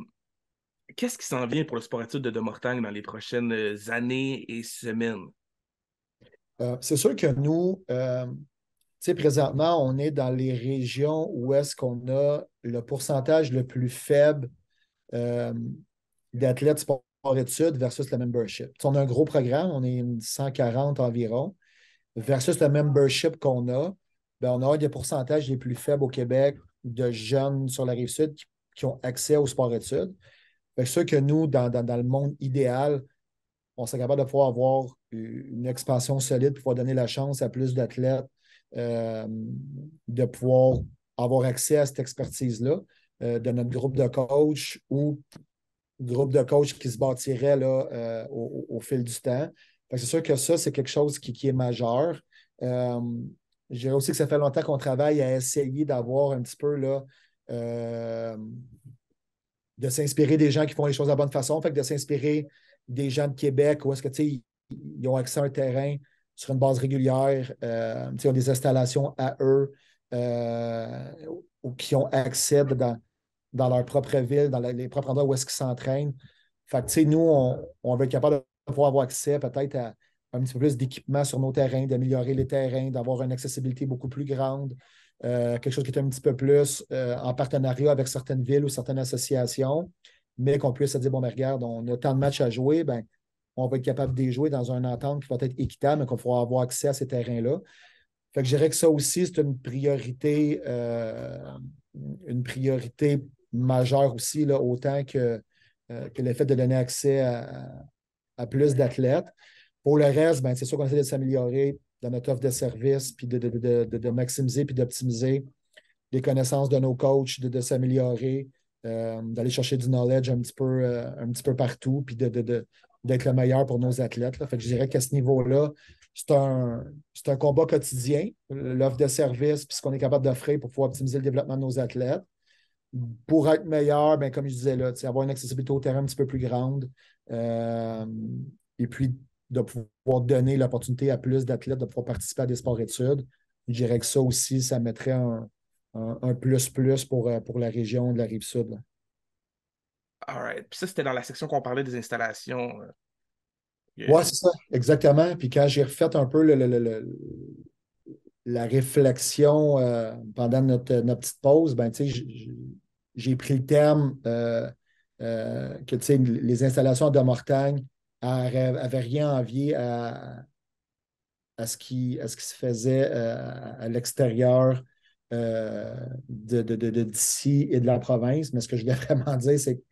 Qu'est-ce qui s'en vient pour le sport-études de Mortagne dans les prochaines années et semaines? C'est sûr que nous, présentement, on est dans les régions où est-ce qu'on a le pourcentage le plus faible d'athlètes sport-études versus le membership. On a un gros programme, on est 140 environ, versus le membership qu'on a, ben, on a un des pourcentages les plus faibles au Québec de jeunes sur la Rive-Sud qui ont accès au sport-études. C'est sûr que nous, dans le monde idéal, on serait capable de pouvoir avoir une expansion solide pour pouvoir donner la chance à plus d'athlètes de pouvoir avoir accès à cette expertise-là de notre groupe de coach ou groupe de coach qui se bâtirait là, au fil du temps. C'est sûr que ça, c'est quelque chose qui est majeur. Je dirais aussi que ça fait longtemps qu'on travaille à essayer d'avoir un petit peu là, de s'inspirer des gens qui font les choses de la bonne façon, fait que de s'inspirer des gens de Québec où est-ce que ils ont accès à un terrain sur une base régulière, ils ont des installations à eux ou qui ont accès dans leur propre ville, dans les propres endroits où est-ce qu'ils s'entraînent. Fait que, nous, on va être capable de pouvoir avoir accès peut-être à un petit peu plus d'équipement sur nos terrains, d'améliorer les terrains, d'avoir une accessibilité beaucoup plus grande, quelque chose qui est un petit peu plus en partenariat avec certaines villes ou certaines associations, mais qu'on puisse se dire, bon, mais regarde, on a tant de matchs à jouer, ben, on va être capable de les jouer dans une entente qui va être équitable, mais qu'on pourra avoir accès à ces terrains-là. Fait que je dirais que ça aussi, c'est une priorité majeure aussi, là, autant que le fait de donner accès à plus d'athlètes. Pour le reste, ben, c'est sûr qu'on essaie de s'améliorer dans notre offre de service, puis de maximiser puis d'optimiser les connaissances de nos coachs, de s'améliorer, d'aller chercher du knowledge un petit peu partout, puis d'être le meilleur pour nos athlètes. Là. Fait que je dirais qu'à ce niveau-là, c'est un combat quotidien, l'offre de service, puis ce qu'on est capable d'offrir pour pouvoir optimiser le développement de nos athlètes. Pour être meilleur, ben, comme je disais là, avoir une accessibilité au terrain un petit peu plus grande, et puis de pouvoir donner l'opportunité à plus d'athlètes de pouvoir participer à des sports-études. Je dirais que ça aussi, ça mettrait un plus-plus pour la région de la Rive-Sud. All right. Puis ça, c'était dans la section qu'on parlait des installations. Oui, c'est ça, exactement. Puis quand j'ai refait un peu la réflexion pendant notre petite pause, ben, j'ai pris le terme que les installations de Mortagne n'avaient rien envié à ce qui se faisait à l'extérieur d'ici et de la province. Mais ce que je voulais vraiment dire, c'est que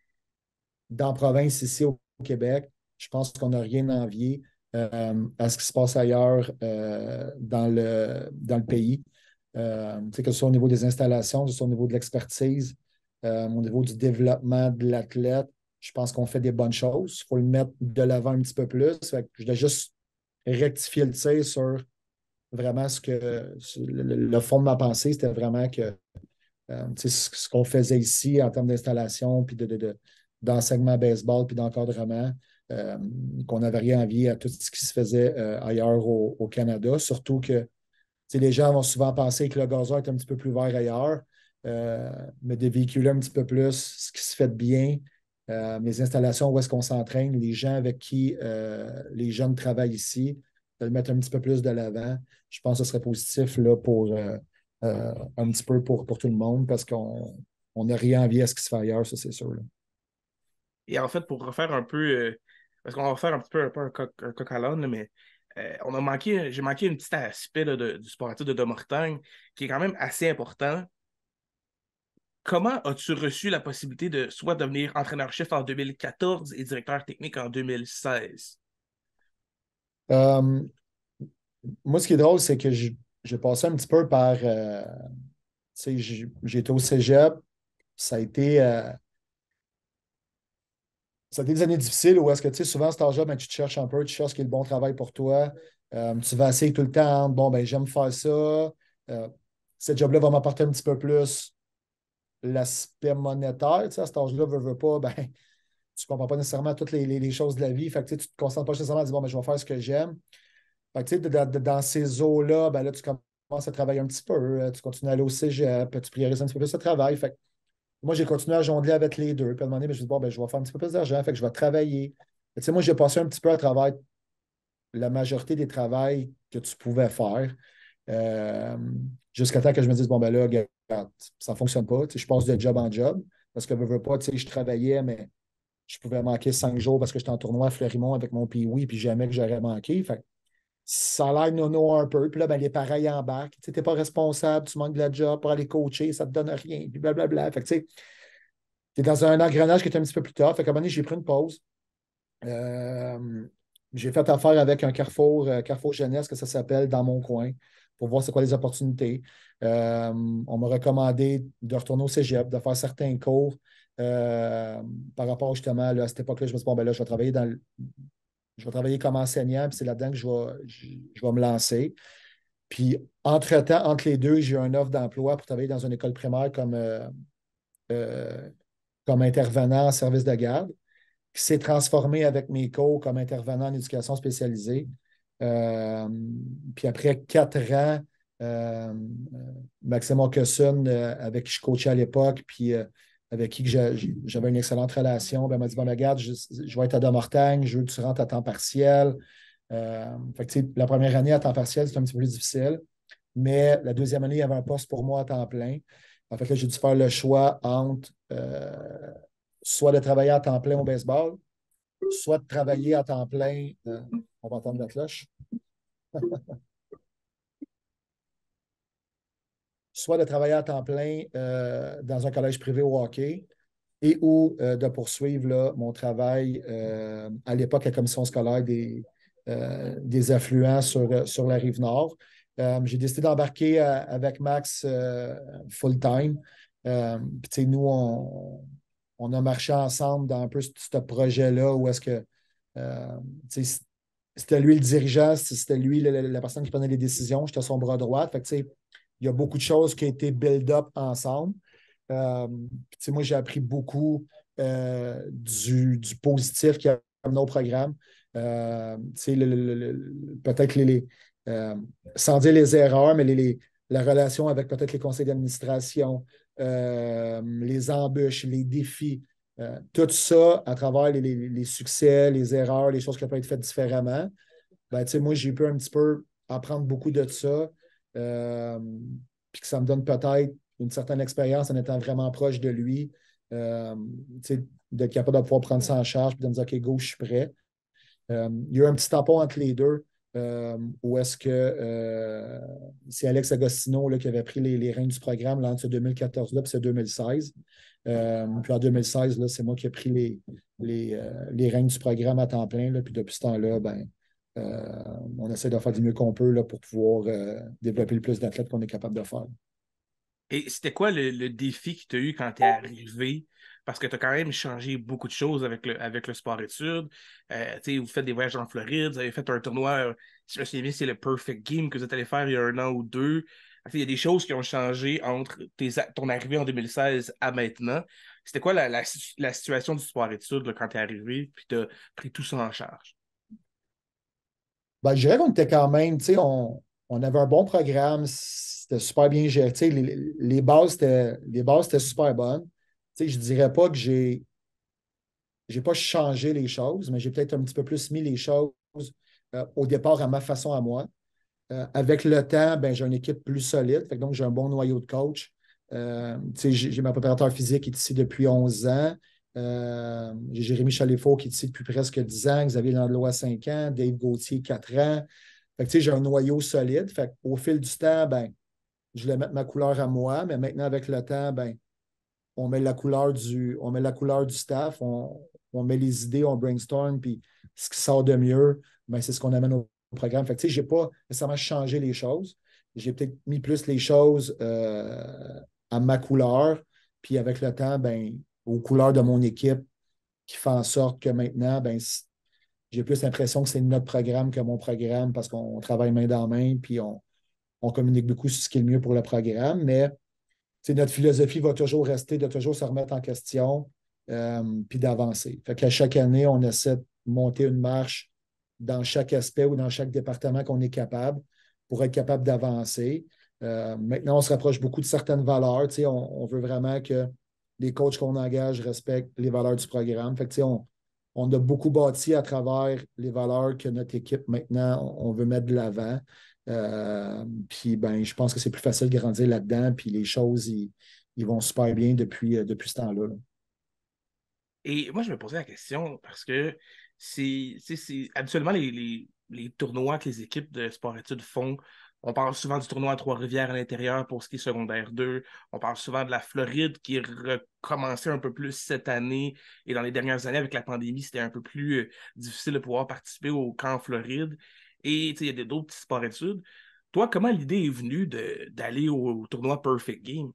dans la province, ici au Québec, je pense qu'on n'a rien envié à ce qui se passe ailleurs dans le pays. Que ce soit au niveau des installations, que ce soit au niveau de l'expertise, au niveau du développement de l'athlète, je pense qu'on fait des bonnes choses. Il faut le mettre de l'avant un petit peu plus. Fait que je dois juste rectifier le tir sur vraiment le fond de ma pensée, c'était vraiment que ce qu'on faisait ici en termes d'installation, puis d'enseignement baseball, puis d'encadrement, qu'on n'avait rien envie à tout ce qui se faisait ailleurs au Canada. Surtout que les gens vont souvent penser que le gazon est un petit peu plus vert ailleurs, mais de véhiculer un petit peu plus ce qui se fait de bien, les installations où est-ce qu'on s'entraîne, les gens avec qui les jeunes travaillent ici, de le mettre un petit peu plus de l'avant. Je pense que ce serait positif là, pour un petit peu pour tout le monde parce qu'on n'a rien envie à ce qui se fait ailleurs, ça c'est sûr. Là. Et en fait, pour refaire un peu, parce qu'on va faire un petit peu un coq à l'âne, mais j'ai manqué un petit aspect là, du sportif de Domortagne qui est quand même assez important. Comment as-tu reçu la possibilité de soit devenir entraîneur-chef en 2014 et directeur technique en 2016? Euh, Moi, ce qui est drôle, c'est que j'ai passé un petit peu par. J'ai été au cégep. Ça a été, euh, Ça a été des années difficiles où est-ce que, tu sais, souvent, cet âge-là, ben, tu te cherches un peu, tu cherches ce qui est le bon travail pour toi. Tu vas essayer tout le temps, bon, ben, j'aime faire ça. Ce job-là va m'apporter un petit peu plus l'aspect monétaire. Tu sais, à cet âge-là, veux pas, ben, tu ne comprends pas nécessairement toutes les choses de la vie. Fait que, tu ne te concentres pas nécessairement à dire, bon, ben, je vais faire ce que j'aime. Fait que, tu sais, dans ces eaux-là, ben, là, tu commences à travailler un petit peu. Tu continues à aller au cégep, tu priorises un petit peu plus le travail. Fait que, moi, j'ai continué à jongler avec les deux. Puis à un moment donné, ben, je me suis dit, bon, ben, je vais faire un petit peu plus d'argent, fait que je vais travailler. Tu sais, moi, j'ai passé un petit peu à travers la majorité des travails que tu pouvais faire. euh, Jusqu'à temps que je me dise, bon, ben là, regarde, ça ne fonctionne pas. Tu sais, je passe de job en job. Parce que veux pas, tu sais, je travaillais, mais je pouvais manquer 5 jours parce que j'étais en tournoi à Fleurimont avec mon pee-wee, puis jamais que j'aurais manqué. Fait que ça a l'air nono un peu. Puis là, ben, les pareils embarquent. Tu n'es pas responsable, tu manques de la job pour aller coacher, ça ne te donne rien. Puis blablabla. Fait que, tu sais, tu es dans un engrenage qui est un petit peu plus tard. Fait qu'à un moment donné, j'ai pris une pause. Euh, j'ai fait affaire avec un Carrefour Jeunesse, que ça s'appelle, dans mon coin, pour voir c'est quoi les opportunités. On m'a recommandé de retourner au cégep, de faire certains cours par rapport justement là, à cette époque-là. Je me suis dit, bon, ben là, je vais travailler comme enseignant, puis c'est là-dedans que je vais me lancer. Puis, entre-temps, entre les deux, j'ai eu une offre d'emploi pour travailler dans une école primaire euh, comme intervenant en service de garde qui s'est transformé avec mes cours comme intervenant en éducation spécialisée. Euh, Puis après 4 ans, Maxime Ockeson, avec qui je coachais à l'époque, puis avec qui j'avais une excellente relation, ben, m'a dit, bon, ben, regarde, je vais être à Domortagne, je veux que tu rentres à temps partiel. Fait que, la première année à temps partiel, c'est un petit peu plus difficile, mais la deuxième année, il y avait un poste pour moi à temps plein. En fait, là, j'ai dû faire le choix entre soit de travailler à temps plein au baseball, soit de travailler à temps plein. On va entendre la cloche. Soit de travailler à temps plein dans un collège privé au hockey et ou de poursuivre là, mon travail à l'époque à la commission scolaire des affluents sur la rive nord. J'ai décidé d'embarquer avec Max full-time. Puis, nous, on a marché ensemble dans un peu ce projet-là où est-ce que c'était lui le dirigeant, c'était lui la personne qui prenait les décisions, j'étais son bras droit. Fait que, il y a beaucoup de choses qui ont été build-up ensemble. Moi, j'ai appris beaucoup du positif qu'il y a dans nos programmes. Peut-être sans dire les erreurs, mais la relation avec peut-être les conseils d'administration, les embûches, les défis, tout ça à travers les succès, les erreurs, les choses qui peuvent être faites différemment. Moi, j'ai pu un petit peu apprendre beaucoup de ça. Puis que ça me donne peut-être une certaine expérience en étant vraiment proche de lui. D'être capable de pouvoir prendre ça en charge et de me dire OK, go, je suis prêt. Il y a eu un petit tampon entre les deux où est-ce que c'est Alex Agostino là, qui avait pris les rênes du programme là, entre ce 2014-là et ce 2016. Puis en 2016, là, c'est moi qui ai pris les rênes du programme à temps plein. Là, puis depuis ce temps-là, on essaie de faire du mieux qu'on peut là, pour pouvoir développer le plus d'athlètes qu'on est capable de faire. Et c'était quoi le défi que tu as eu quand tu es arrivé? Parce que tu as quand même changé beaucoup de choses avec le sport-études. Vous faites des voyages en Floride, vous avez fait un tournoi, si je me souviens bien, c'est le Perfect Game que vous êtes allé faire il y a 1 an ou 2. Il y a des choses qui ont changé entre ton arrivée en 2016 à maintenant. C'était quoi la situation du sport-études quand tu es arrivé et tu as pris tout ça en charge? Je dirais qu'on était quand même, on avait un bon programme, c'était super bien géré. Les bases étaient super bonnes. Je ne dirais pas que j'ai pas changé les choses, mais j'ai peut-être un petit peu plus mis les choses au départ à ma façon à moi. Avec le temps, j'ai une équipe plus solide, donc j'ai un bon noyau de coach. J'ai ma préparateur physique qui est ici depuis 11 ans. J'ai Jérémy Chaléfaux qui est ici depuis presque 10 ans, Xavier Landlois 5 ans, Dave Gauthier 4 ans. J'ai un noyau solide. Au fil du temps, je voulais mettre ma couleur à moi, mais maintenant, avec le temps, on met la couleur du staff, on met les idées, on brainstorm, puis ce qui sort de mieux, c'est ce qu'on amène au programme. Je n'ai pas nécessairement changé les choses. J'ai peut-être mis plus les choses à ma couleur, puis avec le temps, aux couleurs de mon équipe, qui fait en sorte que maintenant, j'ai plus l'impression que c'est notre programme que mon programme parce qu'on travaille main dans main, puis on communique beaucoup sur ce qui est le mieux pour le programme, mais notre philosophie va toujours rester de toujours se remettre en question puis d'avancer. Fait qu'à chaque année, on essaie de monter une marche dans chaque aspect ou dans chaque département qu'on est capable pour être capable d'avancer. Maintenant, on se rapproche beaucoup de certaines valeurs. On veut vraiment que les coachs qu'on engage respectent les valeurs du programme. Fait que, on a beaucoup bâti à travers les valeurs que notre équipe, maintenant, on veut mettre de l'avant. Puis je pense que c'est plus facile de grandir là-dedans, puis les choses, ils vont super bien depuis ce temps-là. Là. Et moi, je me posais la question parce que habituellement les tournois que les équipes de sport-études font. On parle souvent du tournoi à Trois-Rivières à l'intérieur pour ce qui est secondaire 2. On parle souvent de la Floride qui est recommencé un peu plus cette année. Et dans les dernières années, avec la pandémie, c'était un peu plus difficile de pouvoir participer au camp en Floride. Et il y a d'autres petits sports-études. Toi, comment l'idée est venue d'aller au tournoi Perfect Game?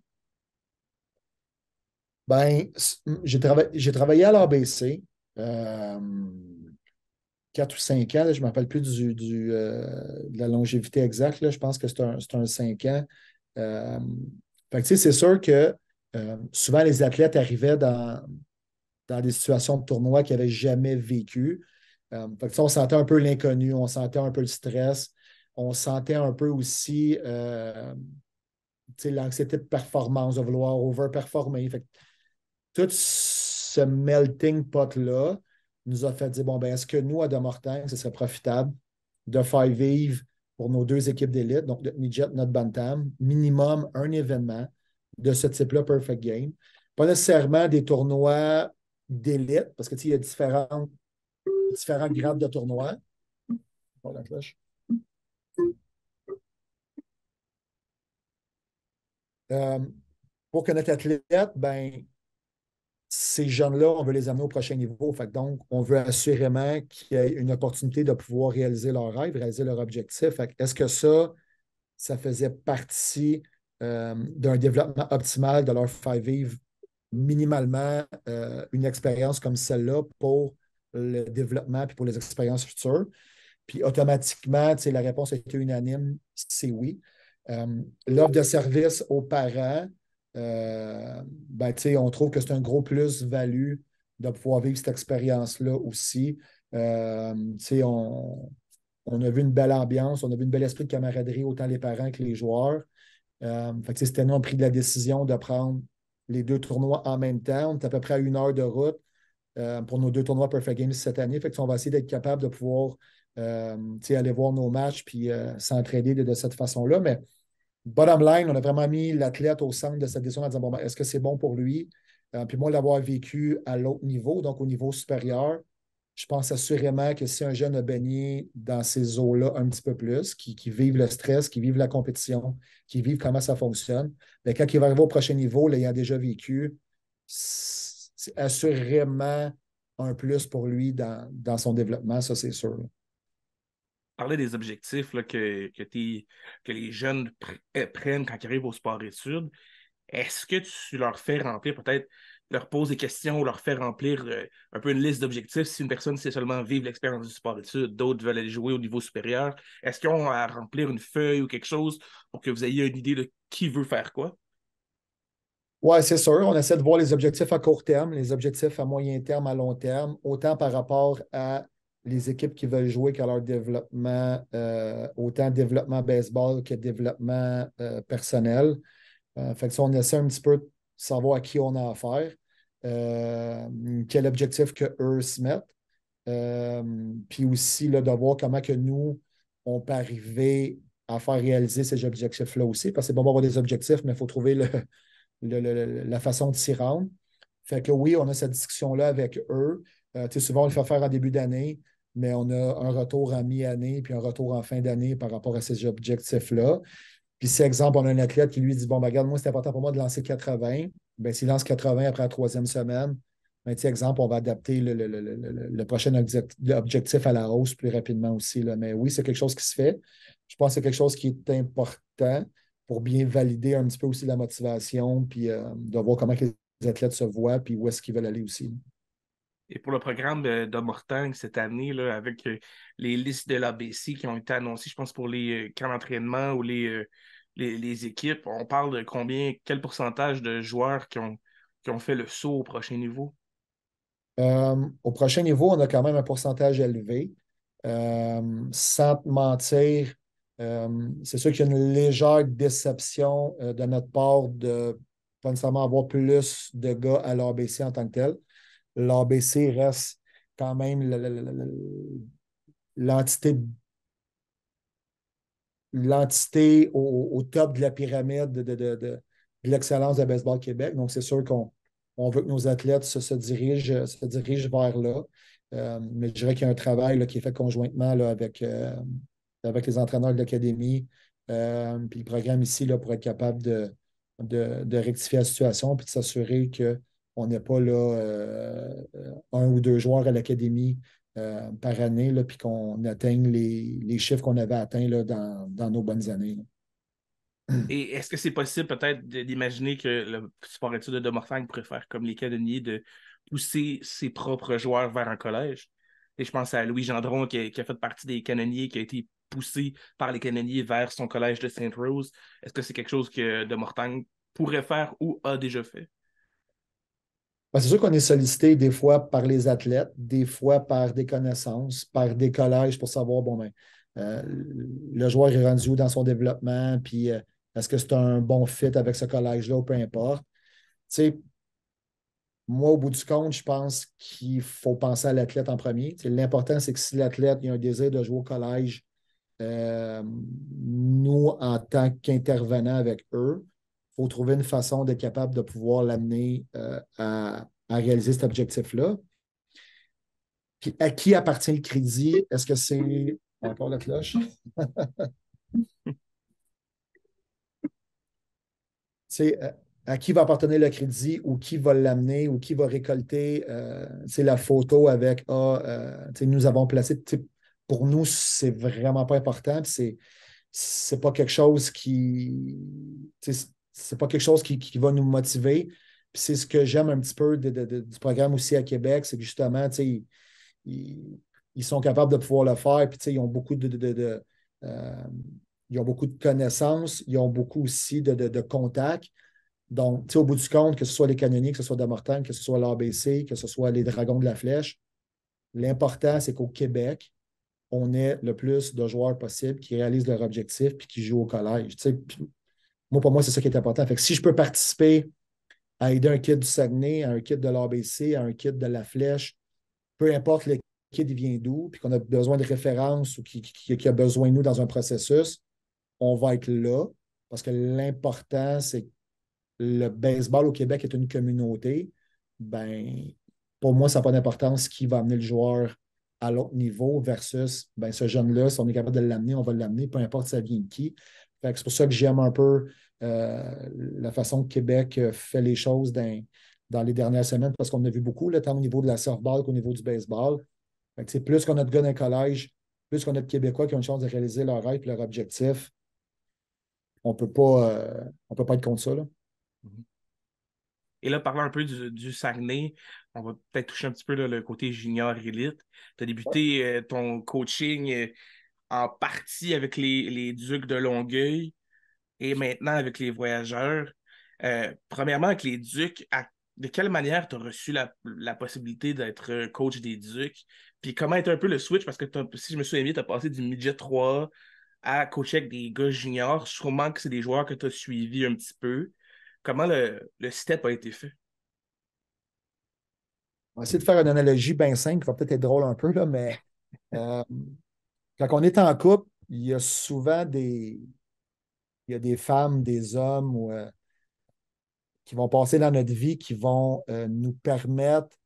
J'ai travaillé à l'ABC 4 ou 5 ans. Là, je ne me rappelle plus de la longévité exacte. Là, je pense que c'est un 5 ans. Euh, c'est sûr que souvent les athlètes arrivaient dans des situations de tournoi qu'ils n'avaient jamais vécues. On sentait un peu l'inconnu, on sentait un peu le stress, on sentait un peu aussi l'anxiété de performance, de vouloir overperformer. Tout ce melting pot-là nous a fait dire, est-ce que nous, à Demortagne, ce serait profitable de faire vivre pour nos deux équipes d'élite, donc notre midget, notre bantam, minimum un événement de ce type-là, Perfect Game. Pas nécessairement des tournois d'élite, parce que il y a différents grades de tournois. Bon, la cloche. Pour que notre athlète, ces jeunes-là, on veut les amener au prochain niveau. Fait que donc, on veut assurément qu'il y ait une opportunité de pouvoir réaliser leur rêve, réaliser leur objectif. Fait que est-ce que ça faisait partie d'un développement optimal de leur faire vivre minimalement une expérience comme celle-là pour le développement et pour les expériences futures? Puis automatiquement, la réponse a été unanime, c'est oui. L'offre de service aux parents, on trouve que c'est un gros plus-value de pouvoir vivre cette expérience-là aussi. On a vu une belle ambiance, on a vu une bel esprit de camaraderie, autant les parents que les joueurs. C'était nous, on a pris de la décision de prendre les 2 tournois en même temps. On est à peu près à 1 heure de route pour nos 2 tournois Perfect Games cette année. On va essayer d'être capable de pouvoir aller voir nos matchs puis s'entraider de cette façon-là. Mais bottom line, on a vraiment mis l'athlète au centre de cette décision en disant bon, est-ce que c'est bon pour lui? Puis moi, l'avoir vécu à l'autre niveau, donc au niveau supérieur, je pense assurément que si un jeune a baigné dans ces eaux-là un petit peu plus, qui vivent le stress, qui vivent la compétition, qui vivent comment ça fonctionne, bien, quand il va arriver au prochain niveau, l'ayant déjà vécu, c'est assurément un plus pour lui dans son développement, ça c'est sûr. Parler des objectifs là, que les jeunes prennent quand ils arrivent au sport-études, est-ce que tu leur fais remplir, peut-être leur poses des questions ou leur fais remplir un peu une liste d'objectifs si une personne sait seulement vivre l'expérience du sport-études, d'autres veulent aller jouer au niveau supérieur? Est-ce qu'ils ont à remplir une feuille ou quelque chose pour que vous ayez une idée de qui veut faire quoi? Oui, c'est sûr. On essaie de voir les objectifs à court terme, les objectifs à moyen terme, à long terme, autant par rapport à les équipes qui veulent jouer qu'à leur développement, autant développement baseball que développement personnel. Fait que ça, on essaie un petit peu de savoir à qui on a affaire, quel objectif qu'eux se mettent. Puis aussi là, de voir comment que nous, on peut arriver à faire réaliser ces objectifs-là aussi. Parce que c'est bon d'avoir des objectifs, mais il faut trouver la façon de s'y rendre. Fait que oui, on a cette discussion-là avec eux. Souvent, on le fait faire en début d'année, mais on a un retour en mi-année puis un retour en fin d'année par rapport à ces objectifs-là. Puis si, exemple, on a un athlète qui lui dit bon, ben, regarde, moi, c'est important pour moi de lancer 80. Bien, s'il lance 80 après la 3e semaine, ben, exemple, on va adapter le prochain objectif à la hausse plus rapidement aussi. Là. Mais oui, c'est quelque chose qui se fait. Je pense que c'est quelque chose qui est important pour bien valider un petit peu aussi la motivation, puis de voir comment les athlètes se voient, puis où est-ce qu'ils veulent aller aussi. Et pour le programme de Mortagne cette année, là, avec les listes de l'ABC qui ont été annoncées, je pense pour les camps d'entraînement ou les équipes, on parle de quel pourcentage de joueurs qui ont fait le saut au prochain niveau? Au prochain niveau, on a quand même un pourcentage élevé. Sans te mentir, c'est sûr qu'il y a une légère déception de notre part de pas nécessairement avoir plus de gars à l'ABC en tant que tel. L'ABC reste quand même l'entité au top de la pyramide de l'excellence de Baseball Québec. Donc, c'est sûr qu'on veut que nos athlètes se dirigent vers là. Mais je dirais qu'il y a un travail là, qui est fait conjointement là, avec les entraîneurs de l'académie, puis le programme ici là, pour être capable de rectifier la situation puis de s'assurer qu'on n'ait pas là, 1 ou 2 joueurs à l'académie par année, là, puis qu'on atteigne les chiffres qu'on avait atteints là, dans nos bonnes années. Et est-ce que c'est possible peut-être d'imaginer que le sport études de Mortagne pourrait faire comme les canonniers de pousser ses propres joueurs vers un collège? Et je pense à Louis Gendron qui a fait partie des canonniers, qui a été poussé par les canonniers vers son collège de Sainte-Rose. Est-ce que c'est quelque chose que de Mortagne pourrait faire ou a déjà fait? Ben, c'est sûr qu'on est sollicité des fois par les athlètes, des fois par des connaissances, par des collèges pour savoir, bon, ben, le joueur est rendu où dans son développement, puis est-ce que c'est un bon fit avec ce collège-là ou peu importe. Tu sais, moi, au bout du compte, je pense qu'il faut penser à l'athlète en premier. L'important, c'est que si l'athlète a un désir de jouer au collège, nous, en tant qu'intervenants avec eux, il faut trouver une façon d'être capable de pouvoir l'amener à réaliser cet objectif-là. Puis à qui appartient le crédit? Est-ce que c'est. Encore la cloche? à qui va appartenir le crédit ou qui va l'amener ou qui va récolter la photo avec nous avons placé. Pour nous, c'est vraiment pas important. C'est pas quelque chose c'est pas quelque chose qui va nous motiver. Puis c'est ce que j'aime un petit peu du programme aussi à Québec, c'est que justement, ils, ils sont capables de pouvoir le faire. Puis ils ont beaucoup euh, ils ont beaucoup de connaissances, ils ont beaucoup aussi de contacts. Donc, au bout du compte, que ce soit les canonniers, que ce soit Damortagne, que ce soit l'ABC, que ce soit les Dragons de la Flèche, l'important, c'est qu'au Québec, on ait le plus de joueurs possible qui réalisent leur objectif et qui jouent au collège. Moi, pour moi, c'est ça qui est important. Fait que si je peux participer à aider un kid du Saguenay, à un kid de l'ABC, à un kid de la Flèche, peu importe le kid il vient d'où, puis qu'on a besoin de références ou qui a besoin de nous dans un processus, on va être là. Parce que l'important, c'est que le baseball au Québec est une communauté. Ben, pour moi, ça n'a pas d'importance qui va amener le joueur à l'autre niveau versus ce jeune-là, si on est capable de l'amener, on va l'amener, peu importe ça vient de qui. C'est pour ça que j'aime un peu la façon que Québec fait les choses dans les dernières semaines, parce qu'on a vu beaucoup, le tant au niveau de la softball qu'au niveau du baseball. C'est plus qu'on a de gars dans le collège, plus qu'on a de Québécois qui ont une chance de réaliser leur rêve et leur objectif. On ne peut pas être contre ça. Là. Et là, parlant un peu du Saguenay, on va peut-être toucher un petit peu là, le côté junior élite. Tu as débuté ton coaching en partie avec les Ducs de Longueuil et maintenant avec les Voyageurs. Premièrement, avec les Ducs, de quelle manière tu as reçu la possibilité d'être coach des Ducs? Puis comment est un peu le switch? Parce que si je me souviens bien, tu as passé du midget 3 à coacher avec des gars juniors. Sûrement que c'est des joueurs que tu as suivis un petit peu. Comment le step a été fait? On va essayer de faire une analogie bien simple qui va peut-être être drôle un peu, là, mais euh, quand on est en couple, il y a souvent il y a des femmes, des hommes qui vont passer dans notre vie, qui vont nous permettre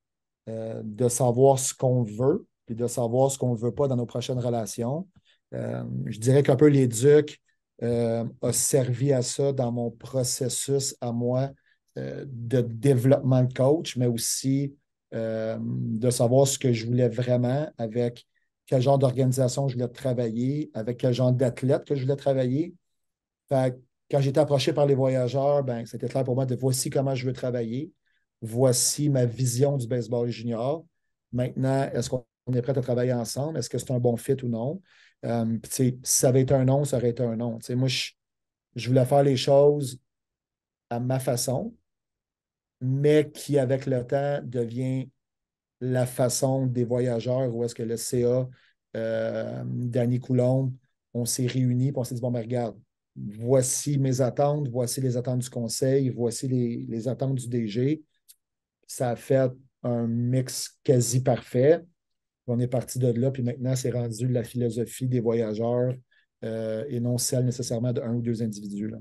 de savoir ce qu'on veut et de savoir ce qu'on ne veut pas dans nos prochaines relations. Je dirais qu'un peu les Ducs a servi à ça dans mon processus à moi de développement de coach, mais aussi de savoir ce que je voulais vraiment, avec quel genre d'organisation je voulais travailler, avec quel genre d'athlète que je voulais travailler. Fait que quand j'ai été approché par les voyageurs, ben, c'était clair pour moi de voici comment je veux travailler, voici ma vision du baseball junior. Maintenant, est-ce qu'on est prêt à travailler ensemble? Est-ce que c'est un bon fit ou non? Si ça avait été un non, ça aurait été un non. Moi, je voulais faire les choses à ma façon, mais qui, avec le temps, devient la façon des voyageurs, où est-ce que le CA, Danny Coulombe, on s'est réunis et on s'est dit, bon, ben, regarde, voici mes attentes, voici les attentes du conseil, voici les attentes du DG. Ça a fait un mix quasi parfait. On est parti de là, puis maintenant, c'est rendu la philosophie des voyageurs et non celle nécessairement d'un ou deux individus. Là.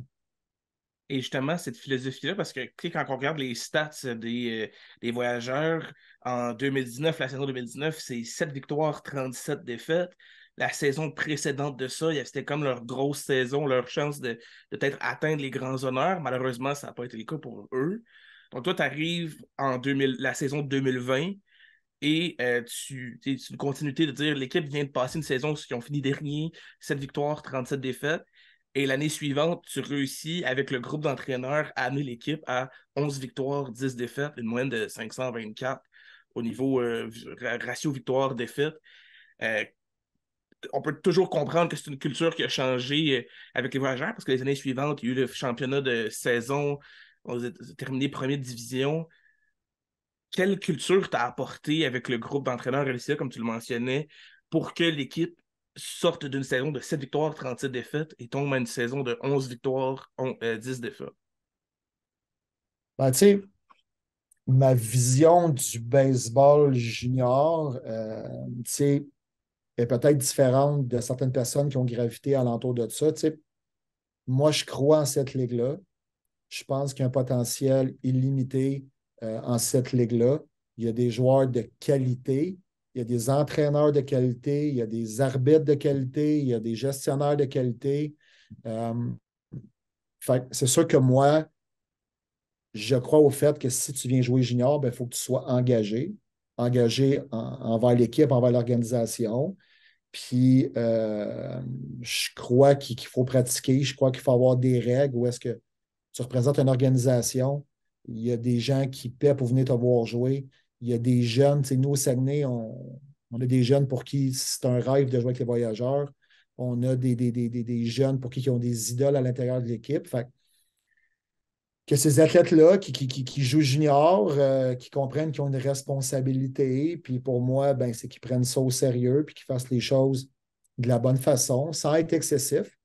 Et justement, cette philosophie-là, parce que quand on regarde les stats des voyageurs, en 2019, la saison 2019, c'est 7 victoires, 37 défaites. La saison précédente de ça, c'était comme leur grosse saison, leur chance de peut-être atteindre les grands honneurs. Malheureusement, ça n'a pas été le cas pour eux. Donc toi, tu arrives en la saison 2020 et c'est une continuité de dire l'équipe vient de passer une saison où ils ont fini dernier, 7 victoires, 37 défaites. Et l'année suivante, tu réussis avec le groupe d'entraîneurs à amener l'équipe à 11 victoires, 10 défaites, une moyenne de 524 au niveau ratio victoire-défaite. Euh, on peut toujours comprendre que c'est une culture qui a changé avec les voyageurs parce que les années suivantes, il y a eu le championnat de saison, on a terminé première division. Quelle culture t'as apporté avec le groupe d'entraîneurs LCA, comme tu le mentionnais, pour que l'équipe sorte d'une saison de 7 victoires, 37 défaites et tombe à une saison de 11 victoires, 10 défaites? Ben, tu sais, ma vision du baseball junior, tu sais, est peut-être différente de certaines personnes qui ont gravité alentour de ça. Tu sais, moi, je crois en cette ligue-là. Je pense qu'il y a un potentiel illimité en cette ligue-là. Il y a des joueurs de qualité, il y a des entraîneurs de qualité, il y a des arbitres de qualité, il y a des gestionnaires de qualité. C'est sûr que moi, je crois au fait que si tu viens jouer junior, il faut que tu sois engagé envers l'équipe, envers l'organisation. Puis, je crois qu'il faut pratiquer, je crois qu'il faut avoir des règles où est-ce que tu représentes une organisation, il y a des gens qui paient pour venir te voir jouer, il y a des jeunes, tu sais, nous au Saguenay, on a des jeunes pour qui c'est un rêve de jouer avec les voyageurs, on a des jeunes pour qui ont des idoles à l'intérieur de l'équipe. Fait que ces athlètes-là qui jouent junior, qui comprennent qu'ils ont une responsabilité, puis pour moi, ben, c'est qu'ils prennent ça au sérieux, puis qu'ils fassent les choses de la bonne façon, sans être excessif,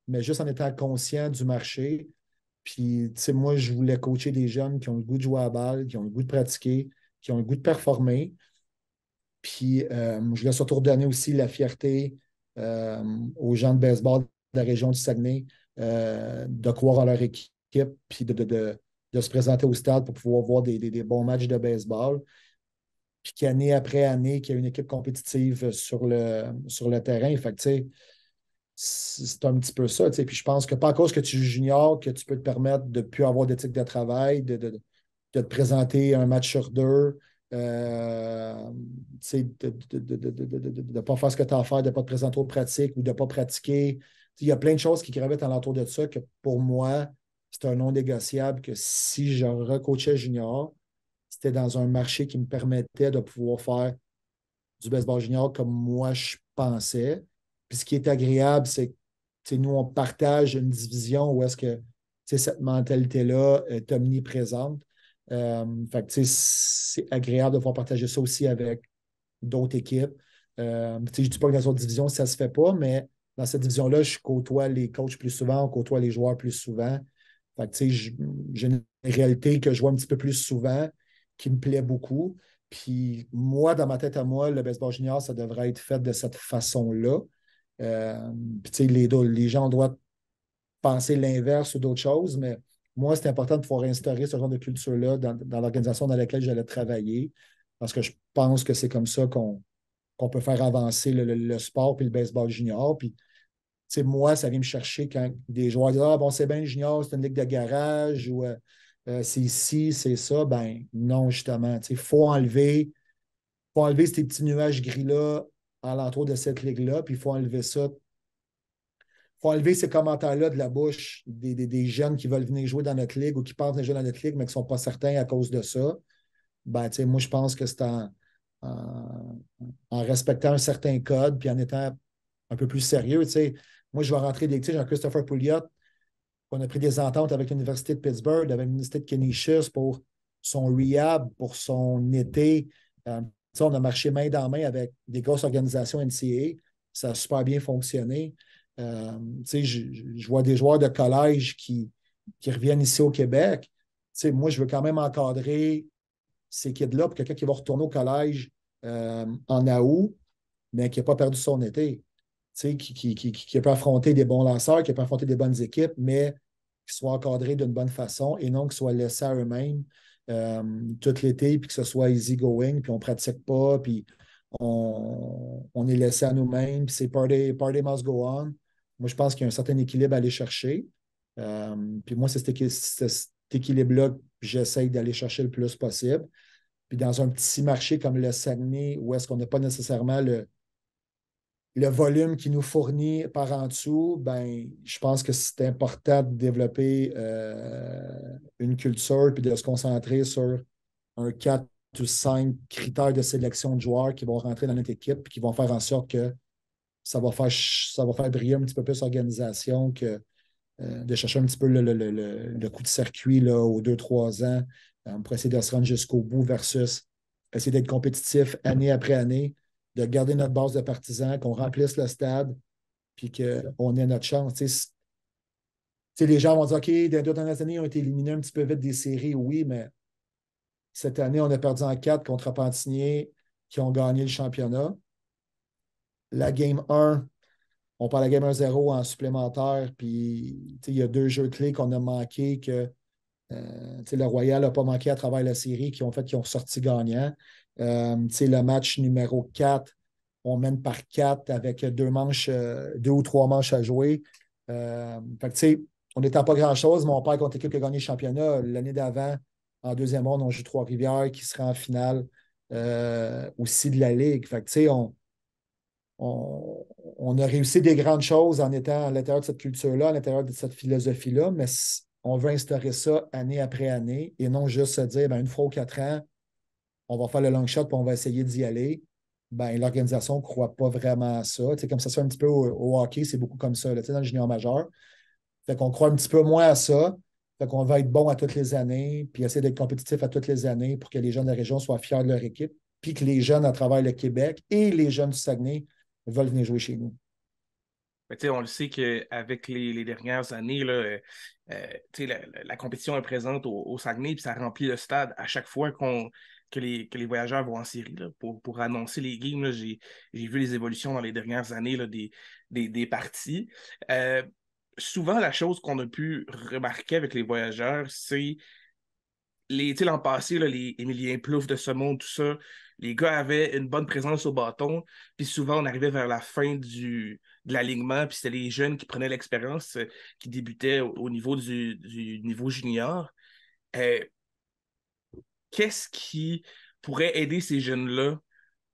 mais juste en étant conscient du marché. Puis, tu sais, moi, je voulais coacher des jeunes qui ont le goût de jouer à la balle, qui ont le goût de pratiquer, qui ont le goût de performer. Puis, je voulais surtout redonner aussi la fierté aux gens de baseball de la région du Saguenay de croire en leur équipe, puis de se présenter au stade pour pouvoir voir des bons matchs de baseball. Puis qu'année après année, qu'il y a une équipe compétitive sur le terrain. Fait que, tu sais, c'est un petit peu ça. Tu sais. Puis je pense que pas à cause que tu joues junior, que tu peux te permettre de ne plus avoir d'éthique de travail, de te présenter un match sur deux, de ne pas faire ce que tu as à faire, de ne pas te présenter aux pratiques ou de ne pas pratiquer. Il y a plein de choses qui gravitent alentour de ça que pour moi, c'est un non négociable que si je recoachais junior, c'était dans un marché qui me permettait de pouvoir faire du baseball junior comme moi je pensais. Puis ce qui est agréable, c'est que nous, on partage une division où est-ce que cette mentalité-là est omniprésente. Fait que c'est agréable de pouvoir partager ça aussi avec d'autres équipes. Je ne dis pas que dans les autres divisions, ça ne se fait pas, mais dans cette division-là, je côtoie les coachs plus souvent, on côtoie les joueurs plus souvent. Fait que, j'ai une réalité que je vois un petit peu plus souvent, qui me plaît beaucoup. Puis moi, dans ma tête à moi, le baseball junior, ça devrait être fait de cette façon-là. Puis les gens doivent penser l'inverse ou d'autres choses, mais moi, c'est important de pouvoir instaurer ce genre de culture-là dans l'organisation dans laquelle j'allais travailler, parce que je pense que c'est comme ça qu'on peut faire avancer le sport puis le baseball junior. Puis, moi, ça vient me chercher quand des joueurs disent ah, bon, c'est bien junior, c'est une ligue de garage ou c'est ici, c'est ça. Ben non, justement. Faut enlever ces petits nuages gris-là alentour de cette ligue-là, puis il faut enlever ça. Il faut enlever ces commentaires-là de la bouche des jeunes qui veulent venir jouer dans notre ligue ou qui pensent venir jouer dans notre ligue, mais qui ne sont pas certains à cause de ça. Ben, moi, je pense que c'est en respectant un certain code puis en étant un peu plus sérieux. Moi, je vais rentrer des Jean-Christopher Pouliot. On a pris des ententes avec l'Université de Pittsburgh, avec l'Université de Canisius pour son rehab, pour son été. On a marché main dans main avec des grosses organisations NCAA. Ça a super bien fonctionné. Je vois des joueurs de collège qui reviennent ici au Québec. Moi, je veux quand même encadrer ces kids-là pour quelqu'un qui va retourner au collège en août, mais qui n'a pas perdu son été. Qui peut affronter des bons lanceurs, qui peut affronter des bonnes équipes, mais qui soient encadrés d'une bonne façon et non qu'ils soient laissés à eux-mêmes tout l'été, puis que ce soit easy going, puis on ne pratique pas, puis on est laissé à nous-mêmes, puis c'est party must go on. Moi, je pense qu'il y a un certain équilibre à aller chercher. Puis moi, c'est cet équilibre-là que j'essaye d'aller chercher le plus possible. Puis dans un petit marché comme le Saguenay, où est-ce qu'on n'a pas nécessairement le volume qui nous fournit par en dessous, ben, je pense que c'est important de développer une culture puis de se concentrer sur un 4 ou 5 critères de sélection de joueurs qui vont rentrer dans notre équipe et qui vont faire en sorte que ça va faire briller un petit peu plus l'organisation que de chercher un petit peu le coup de circuit là, aux 2-3 ans pour essayer de se rendre jusqu'au bout versus essayer d'être compétitif année après année, de garder notre base de partisans, qu'on remplisse le stade, puis qu'on ait notre chance. Les gens vont dire OK, dans les 2 dernières années, ils ont été éliminés un petit peu vite des séries, oui, mais cette année, on a perdu en 4 contre Repentigny, qui ont gagné le championnat. La game 1, on parle de la game 1-0 en supplémentaire, puis il y a 2 jeux clés qu'on a manqués que le Royal n'a pas manqué à travers la série, qui ont sorti gagnant. Le match numéro 4, on mène par 4 avec 2 ou 3 manches à jouer. on n'était pas grand-chose, mais on perd contre l'équipe qui a gagné le championnat. L'année d'avant, en deuxième ronde, on joue Trois-Rivières qui sera en finale aussi de la Ligue. Fait que, tu sais, on a réussi des grandes choses en étant à l'intérieur de cette culture-là, à l'intérieur de cette philosophie-là, mais on veut instaurer ça année après année et non juste se dire, une fois ou 4 ans, on va faire le long shot et on va essayer d'y aller. L'organisation ne croit pas vraiment à ça. Comme ça se fait un petit peu au hockey, c'est beaucoup comme ça, là, dans le junior majeur. Fait qu'on croit un petit peu moins à ça. Fait qu'on va être bon à toutes les années, puis essayer d'être compétitif à toutes les années pour que les jeunes de la région soient fiers de leur équipe, puis que les jeunes à travers le Québec et les jeunes du Saguenay veulent venir jouer chez nous. On le sait qu'avec les dernières années, là, la compétition est présente au Saguenay, puis ça remplit le stade à chaque fois que les voyageurs vont en série. Là, pour annoncer les games, là, j'ai vu les évolutions dans les dernières années là, des parties. Souvent, la chose qu'on a pu remarquer avec les voyageurs, c'est l'an passé, là, les Émilien Plouffe de ce monde, tout ça, les gars avaient une bonne présence au bâton, puis souvent on arrivait vers la fin de l'alignement, puis c'était les jeunes qui prenaient l'expérience, qui débutaient au niveau du niveau junior. Euh, Qu'est-ce qui pourrait aider ces jeunes-là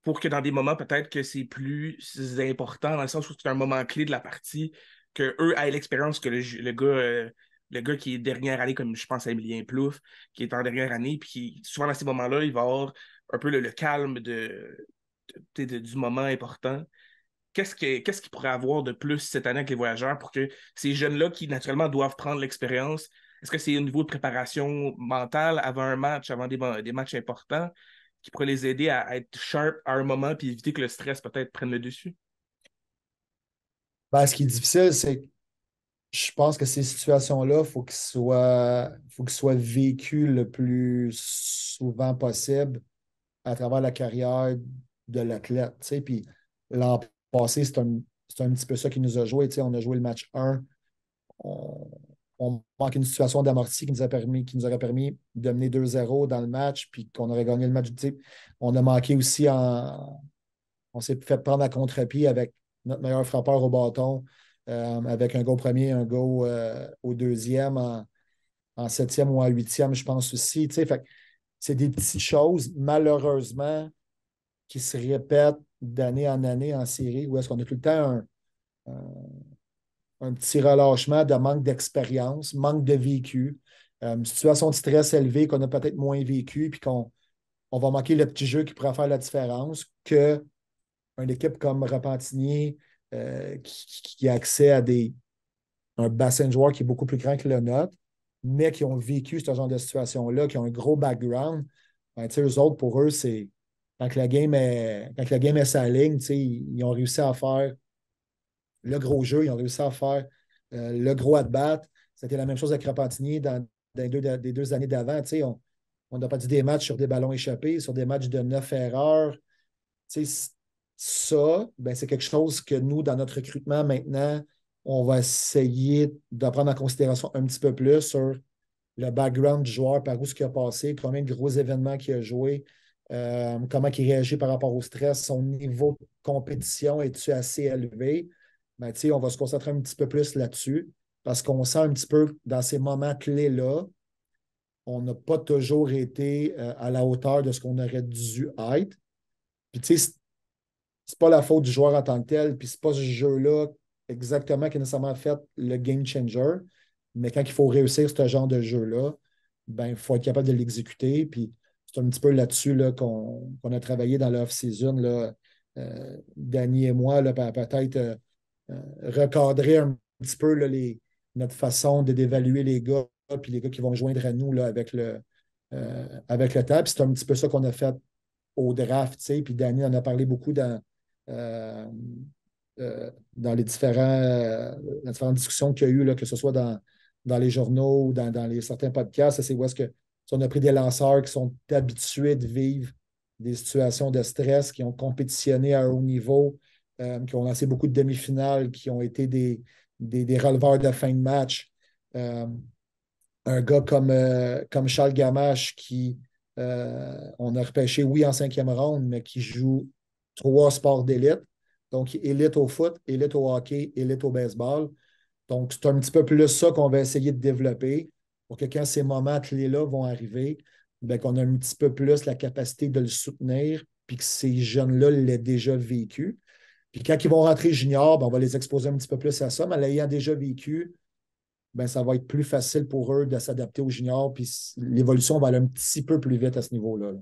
pour que dans des moments peut-être que c'est plus important, dans le sens où c'est un moment clé de la partie, qu'eux aient l'expérience que le gars qui est dernière année, comme je pense à Emilien Plouffe, qui est en dernière année, puis souvent dans ces moments-là, il va avoir un peu le calme du moment important. Qu'est-ce qu'il pourrait avoir de plus cette année avec les voyageurs pour que ces jeunes-là qui, naturellement, doivent prendre l'expérience, est-ce que c'est au niveau de préparation mentale avant un match, avant des matchs importants, qui pourrait les aider à être sharp à un moment puis éviter que le stress peut-être prenne le dessus? Ce qui est difficile, c'est que je pense que ces situations-là, faut qu'ils soient vécues le plus souvent possible à travers la carrière de l'athlète. Puis l'an passé, c'est un petit peu ça qui nous a joué. On a joué le match 1. On manque une situation d'amorti qui nous aurait permis de mener 2-0 dans le match, puis qu'on aurait gagné le match. On a manqué aussi on s'est fait prendre à contre-pied avec notre meilleur frappeur au bâton, avec un go premier, un go au deuxième, en septième ou en huitième, je pense aussi. Fait, c'est des petites choses, malheureusement, qui se répètent d'année en année en série, où est-ce qu'on a tout le temps un petit relâchement de manque d'expérience, manque de vécu, situation de stress élevée qu'on a peut-être moins vécu, puis qu'on va manquer le petit jeu qui pourrait faire la différence, qu'une équipe comme Repentigny qui a accès à un bassin de joueurs qui est beaucoup plus grand que le nôtre, mais qui ont vécu ce genre de situation-là, qui ont un gros background. Eux autres, pour eux, c'est quand la game est sa ligne, ils ont réussi à faire le gros jeu, ils ont réussi à faire le gros at-bat. C'était la même chose avec Repentigny dans les deux années d'avant. On n'a pas dit des matchs sur des ballons échappés, sur des matchs de 9 erreurs. Ça, c'est quelque chose que nous, dans notre recrutement maintenant, on va essayer de prendre en considération un petit peu plus sur le background du joueur, par où ce qu'il a passé, combien de gros événements qu'il a joué, comment il réagit par rapport au stress, son niveau de compétition est-tu assez élevé? On va se concentrer un petit peu plus là-dessus parce qu'on sent un petit peu dans ces moments clés-là, on n'a pas toujours été à la hauteur de ce qu'on aurait dû être. Puis, c'est pas la faute du joueur en tant que tel, puis c'est pas ce jeu-là exactement qui a nécessairement fait le game changer. Mais quand il faut réussir ce genre de jeu-là, il faut être capable de l'exécuter. Puis c'est un petit peu là-dessus là, qu'on a travaillé dans l'off-season, Danny et moi, là, peut-être recadrer un petit peu là, notre façon d'évaluer les gars, puis les gars qui vont joindre à nous là, avec le temps. Puis c'est un petit peu ça qu'on a fait au draft, puis Danny en a parlé beaucoup euh, dans les différentes discussions qu'il y a eu, là, que ce soit dans les journaux ou dans certains podcasts. C'est où est-ce que on a pris des lanceurs qui sont habitués de vivre des situations de stress, qui ont compétitionné à un haut niveau, qui ont lancé beaucoup de demi-finales, qui ont été des releveurs de fin de match. Un gars comme Charles Gamache on a repêché, oui, en cinquième ronde, mais qui joue 3 sports d'élite. Donc, élite au foot, élite au hockey, élite au baseball. Donc, c'est un petit peu plus ça qu'on va essayer de développer pour que quand ces moments clés-là vont arriver, bien, qu'on a un petit peu plus la capacité de le soutenir, puis que ces jeunes-là l'aient déjà vécu. Puis quand ils vont rentrer junior, ben, on va les exposer un petit peu plus à ça, mais l'ayant déjà vécu, ben, ça va être plus facile pour eux de s'adapter aux juniors, puis l'évolution va aller un petit peu plus vite à ce niveau-là.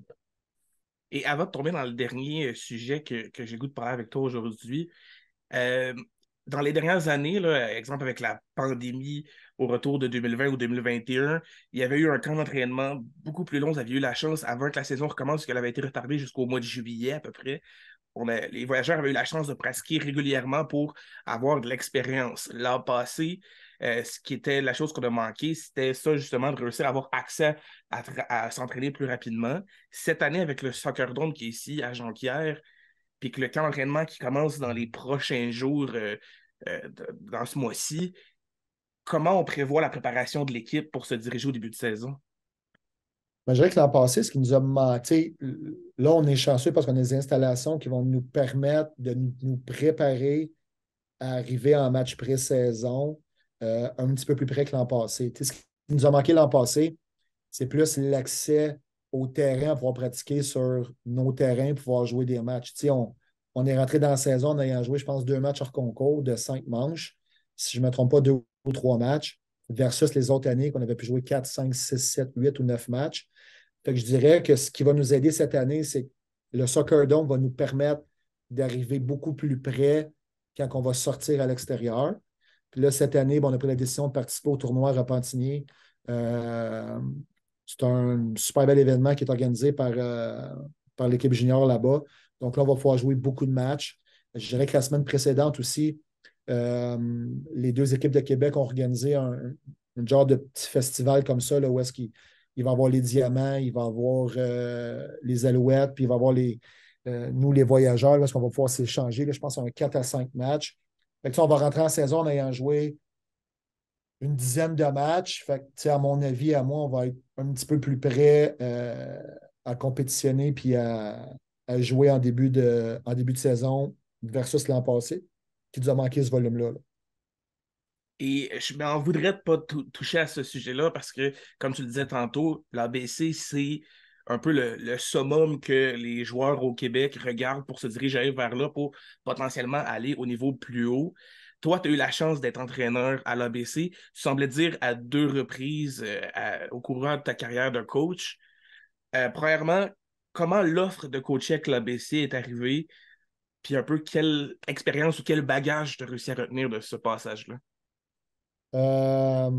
Et avant de tomber dans le dernier sujet que j'ai le goût de parler avec toi aujourd'hui, euh, dans les dernières années, là, exemple avec la pandémie au retour de 2020 ou 2021, il y avait eu un camp d'entraînement beaucoup plus long. Vous aviez eu la chance, avant que la saison recommence, qu'elle avait été retardée jusqu'au mois de juillet à peu près. Les voyageurs avaient eu la chance de pratiquer régulièrement pour avoir de l'expérience. L'an passé, ce qui était la chose qu'on a manqué, c'était ça justement de réussir à avoir accès à s'entraîner plus rapidement. Cette année, avec le Soccer Dome qui est ici à Jonquière, puis que le camp d'entraînement qui commence dans les prochains jours, dans ce mois-ci, comment on prévoit la préparation de l'équipe pour se diriger au début de saison? Mais je dirais que l'an passé, ce qui nous a manqué, là, on est chanceux parce qu'on a des installations qui vont nous permettre de nous préparer à arriver en match pré-saison un petit peu plus près que l'an passé. Tu sais, ce qui nous a manqué l'an passé, c'est plus l'accès au terrain, à pouvoir pratiquer sur nos terrains, pouvoir jouer des matchs. Tu sais, on est rentré dans la saison en ayant joué, je pense, 2 matchs hors concours de 5 manches, si je ne me trompe pas, 2 ou 3 matchs, versus les autres années qu'on avait pu jouer 4, 5, 6, 7, 8 ou 9 matchs. Fait que je dirais que ce qui va nous aider cette année, c'est que le Soccer Dome va nous permettre d'arriver beaucoup plus près quand on va sortir à l'extérieur. Puis là, cette année, on a pris la décision de participer au tournoi Repentigny. Euh, c'est un super bel événement qui est organisé par l'équipe junior là-bas. Donc là, on va pouvoir jouer beaucoup de matchs. Je dirais que la semaine précédente aussi, les 2 équipes de Québec ont organisé un genre de petit festival comme ça, là, où est-ce qu'il il va y avoir les diamants, il va y avoir les alouettes, puis il va y avoir nous, les voyageurs, là, parce qu'on va pouvoir s'échanger, là, je pense, un 4 à 5 matchs. Fait que, ça, on va rentrer en saison en ayant joué une dizaine de matchs. Fait que, à mon avis, à moi, on va être un petit peu plus prêt à compétitionner puis à jouer en début de saison versus l'an passé, qui nous a manqué ce volume-là. Là. Et je m'en voudrais de pas toucher à ce sujet-là parce que, comme tu le disais tantôt, l'ABC, c'est un peu le summum que les joueurs au Québec regardent pour se diriger vers là pour potentiellement aller au niveau plus haut. Toi, tu as eu la chance d'être entraîneur à l'ABC. Tu semblais dire à 2 reprises au courant de ta carrière de coach. Premièrement, comment l'offre de coacher avec l'ABC est arrivée, puis un peu quelle expérience ou quel bagage tu as réussi à retenir de ce passage-là? Euh,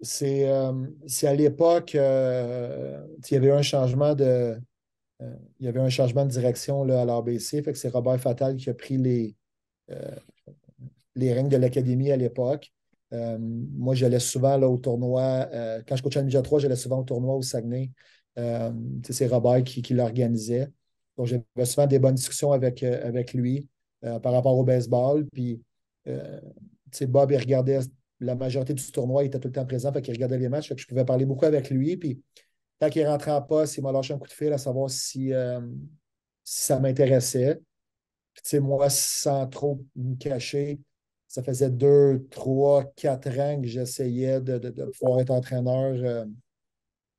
c'est à l'époque, il y avait eu un changement il y avait un changement de direction là, à l'ABC. Fait que c'est Robert Fatal qui a pris euh, les règnes de l'académie à l'époque. Moi, j'allais souvent là, au tournoi. Quand je coachais à Ninja 3, j'allais souvent au tournoi au Saguenay. Euh, c'est Robert qui l'organisait. Donc, j'avais souvent des bonnes discussions avec lui par rapport au baseball. Puis, Bob, il regardait la majorité du tournoi, il était tout le temps présent, fait qu'il regardait les matchs. Fait que je pouvais parler beaucoup avec lui. Puis, quand il est rentré en poste, il m'a lâché un coup de fil à savoir si ça m'intéressait. Puis, moi, sans trop me cacher, ça faisait 2, 3, 4 ans que j'essayais de pouvoir être entraîneur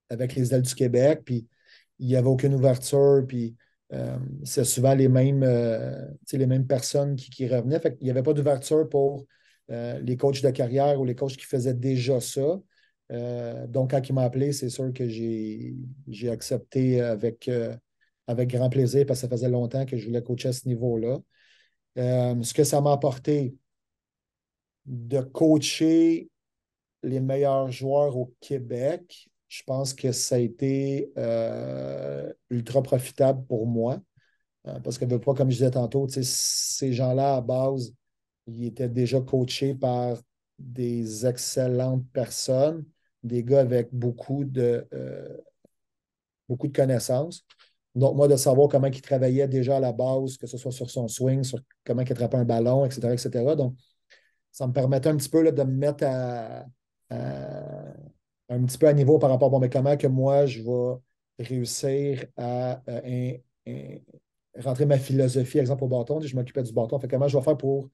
avec les Ailes du Québec. Puis, il n'y avait aucune ouverture. Puis, c'est souvent les mêmes personnes qui revenaient. Fait qu'il n'y avait pas d'ouverture pour les coachs de carrière ou les coachs qui faisaient déjà ça. Donc, quand il m'a appelé, c'est sûr que j'ai accepté avec grand plaisir parce que ça faisait longtemps que je voulais coacher à ce niveau-là. Ce que ça m'a apporté de coacher les meilleurs joueurs au Québec, je pense que ça a été ultra profitable pour moi. Parce que, pas, comme je disais tantôt, ces gens-là, à base, ils étaient déjà coachés par des excellentes personnes, des gars avec beaucoup de connaissances. Donc, moi, de savoir comment il travaillait déjà à la base, que ce soit sur son swing, sur comment il attrapait un ballon, etc., etc. Donc, ça me permettait un petit peu là, de me mettre un petit peu à niveau par rapport à bon, mais comment que moi, je vais réussir à rentrer ma philosophie, exemple, au bâton. Je m'occupais du bâton. Fait comment je vais faire pour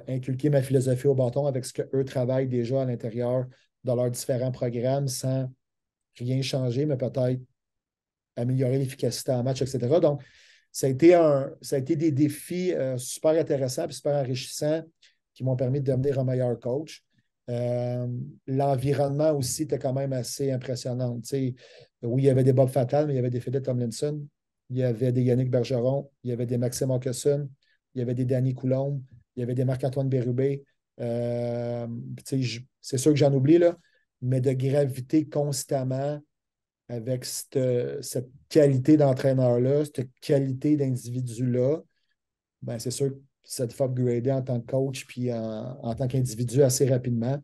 inculquer ma philosophie au bâton avec ce qu'eux travaillent déjà à l'intérieur de leurs différents programmes sans rien changer, mais peut-être améliorer l'efficacité en match, etc. Donc, ça a été des défis super intéressants et super enrichissants qui m'ont permis de devenir un meilleur coach. L'environnement aussi était quand même assez impressionnant. Oui, il y avait des Bob Fatal, mais il y avait des Philip Tomlinson, il y avait des Yannick Bergeron, il y avait des Maxime Aucusson, il y avait des Danny Coulombe, il y avait des Marc-Antoine Bérubé. C'est sûr que j'en oublie, là, mais de gravité constamment avec cette qualité d'entraîneur-là, cette qualité d'individu-là, ben c'est sûr que ça te fait upgrader en tant que coach puis en tant qu'individu assez rapidement.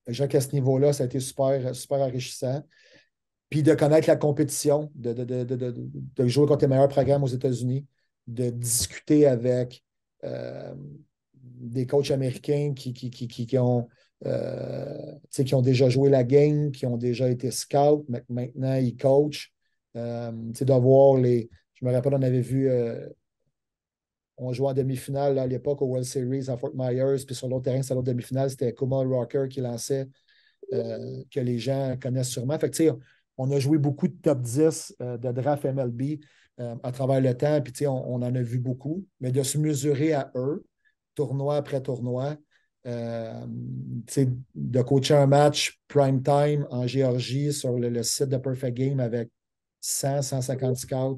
Je dirais qu'à ce niveau-là, ça a été super, super enrichissant. Puis de connaître la compétition, de jouer contre les meilleurs programmes aux États-Unis, de discuter avec des coachs américains qui ont déjà joué la game, qui ont déjà été scouts, maintenant ils coachent. De voir Je me rappelle, on avait vu, on jouait en demi-finale à l'époque au World Series à Fort Myers, puis sur l'autre terrain, c'est l'autre demi-finale, c'était Kumar Rocker qui lançait, que les gens connaissent sûrement. Fait que, on a joué beaucoup de top 10 de draft MLB à travers le temps, puis on en a vu beaucoup, mais de se mesurer à eux, tournoi après tournoi, de coacher un match prime time en Géorgie sur le site de Perfect Game avec 150 scouts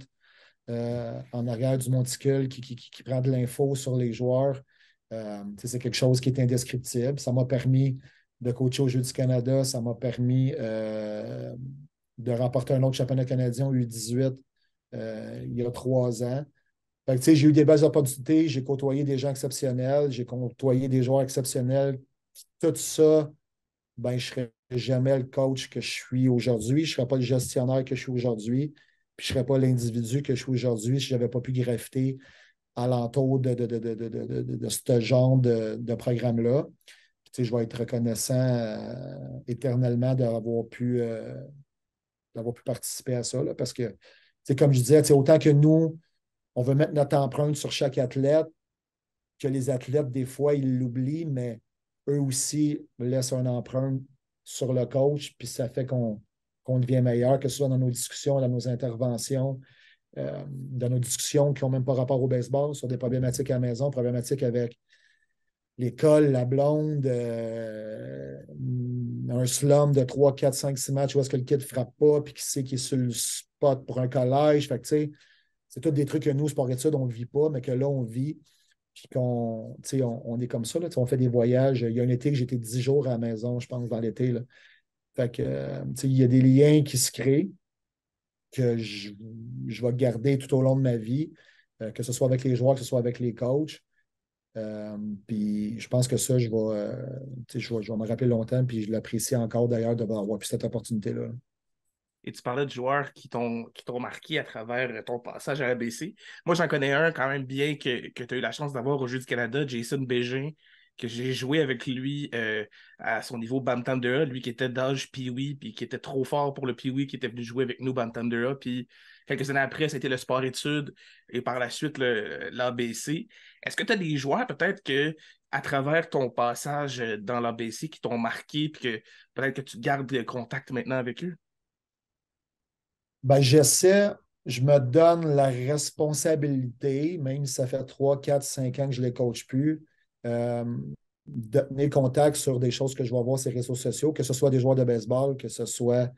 en arrière du monticule qui prend de l'info sur les joueurs. C'est quelque chose qui est indescriptible. Ça m'a permis de coacher au Jeux du Canada. Ça m'a permis de remporter un autre championnat canadien au U18 il y a 3 ans. Fait que, j'ai eu des belles opportunités, j'ai côtoyé des gens exceptionnels, j'ai côtoyé des joueurs exceptionnels. Tout ça, ben, je ne serais jamais le coach que je suis aujourd'hui, je ne serais pas le gestionnaire que je suis aujourd'hui, puis je ne serais pas l'individu que je suis aujourd'hui si je n'avais pas pu graviter alentour de ce genre de programme-là. Je vais être reconnaissant éternellement d'avoir pu participer à ça, là, parce que, comme je disais, autant que nous, on veut mettre notre empreinte sur chaque athlète, que les athlètes, des fois, ils l'oublient, mais eux aussi laissent une empreinte sur le coach, puis ça fait qu'on devient meilleur, que ce soit dans nos discussions, dans nos interventions, dans nos discussions qui n'ont même pas rapport au baseball, sur des problématiques à la maison, problématiques avec l'école, la blonde, un slum de 3, 4, 5, 6 matchs où est-ce que le kid ne frappe pas, puis qui sait qu'il est sur le spot pour un collège. Fait que, c'est tous des trucs que nous, sport études, on ne vit pas, mais que là, on vit. Puis on est comme ça, là, on fait des voyages. Il y a un été que j'étais 10 jours à la maison, je pense, dans l'été. Là. Fait que, il y a des liens qui se créent que je vais garder tout au long de ma vie, que ce soit avec les joueurs, que ce soit avec les coachs. Puis je pense que ça, je vais me rappeler longtemps, puis je l'apprécie encore d'ailleurs d'avoir pu cette opportunité-là. Et tu parlais de joueurs qui t'ont marqué à travers ton passage à l'ABC. Moi, j'en connais un quand même bien que tu as eu la chance d'avoir au Jeux du Canada, Jason Bégin, que j'ai joué avec lui à son niveau Bantam 2A, lui qui était d'âge Pee-Wee, puis qui était trop fort pour le Pee-Wee, qui était venu jouer avec nous Bantam 2A. Puis quelques années après, c'était le sport-études et par la suite l'ABC. Est-ce que tu as des joueurs peut-être que à travers ton passage dans l'ABC qui t'ont marqué, puis que peut-être que tu gardes le contact maintenant avec eux? Ben, je me donne la responsabilité, même si ça fait 3, 4, 5 ans que je ne les coach plus, euh, de tenir contact sur des choses que je vais voir sur les réseaux sociaux, que ce soit des joueurs de baseball, que ce soit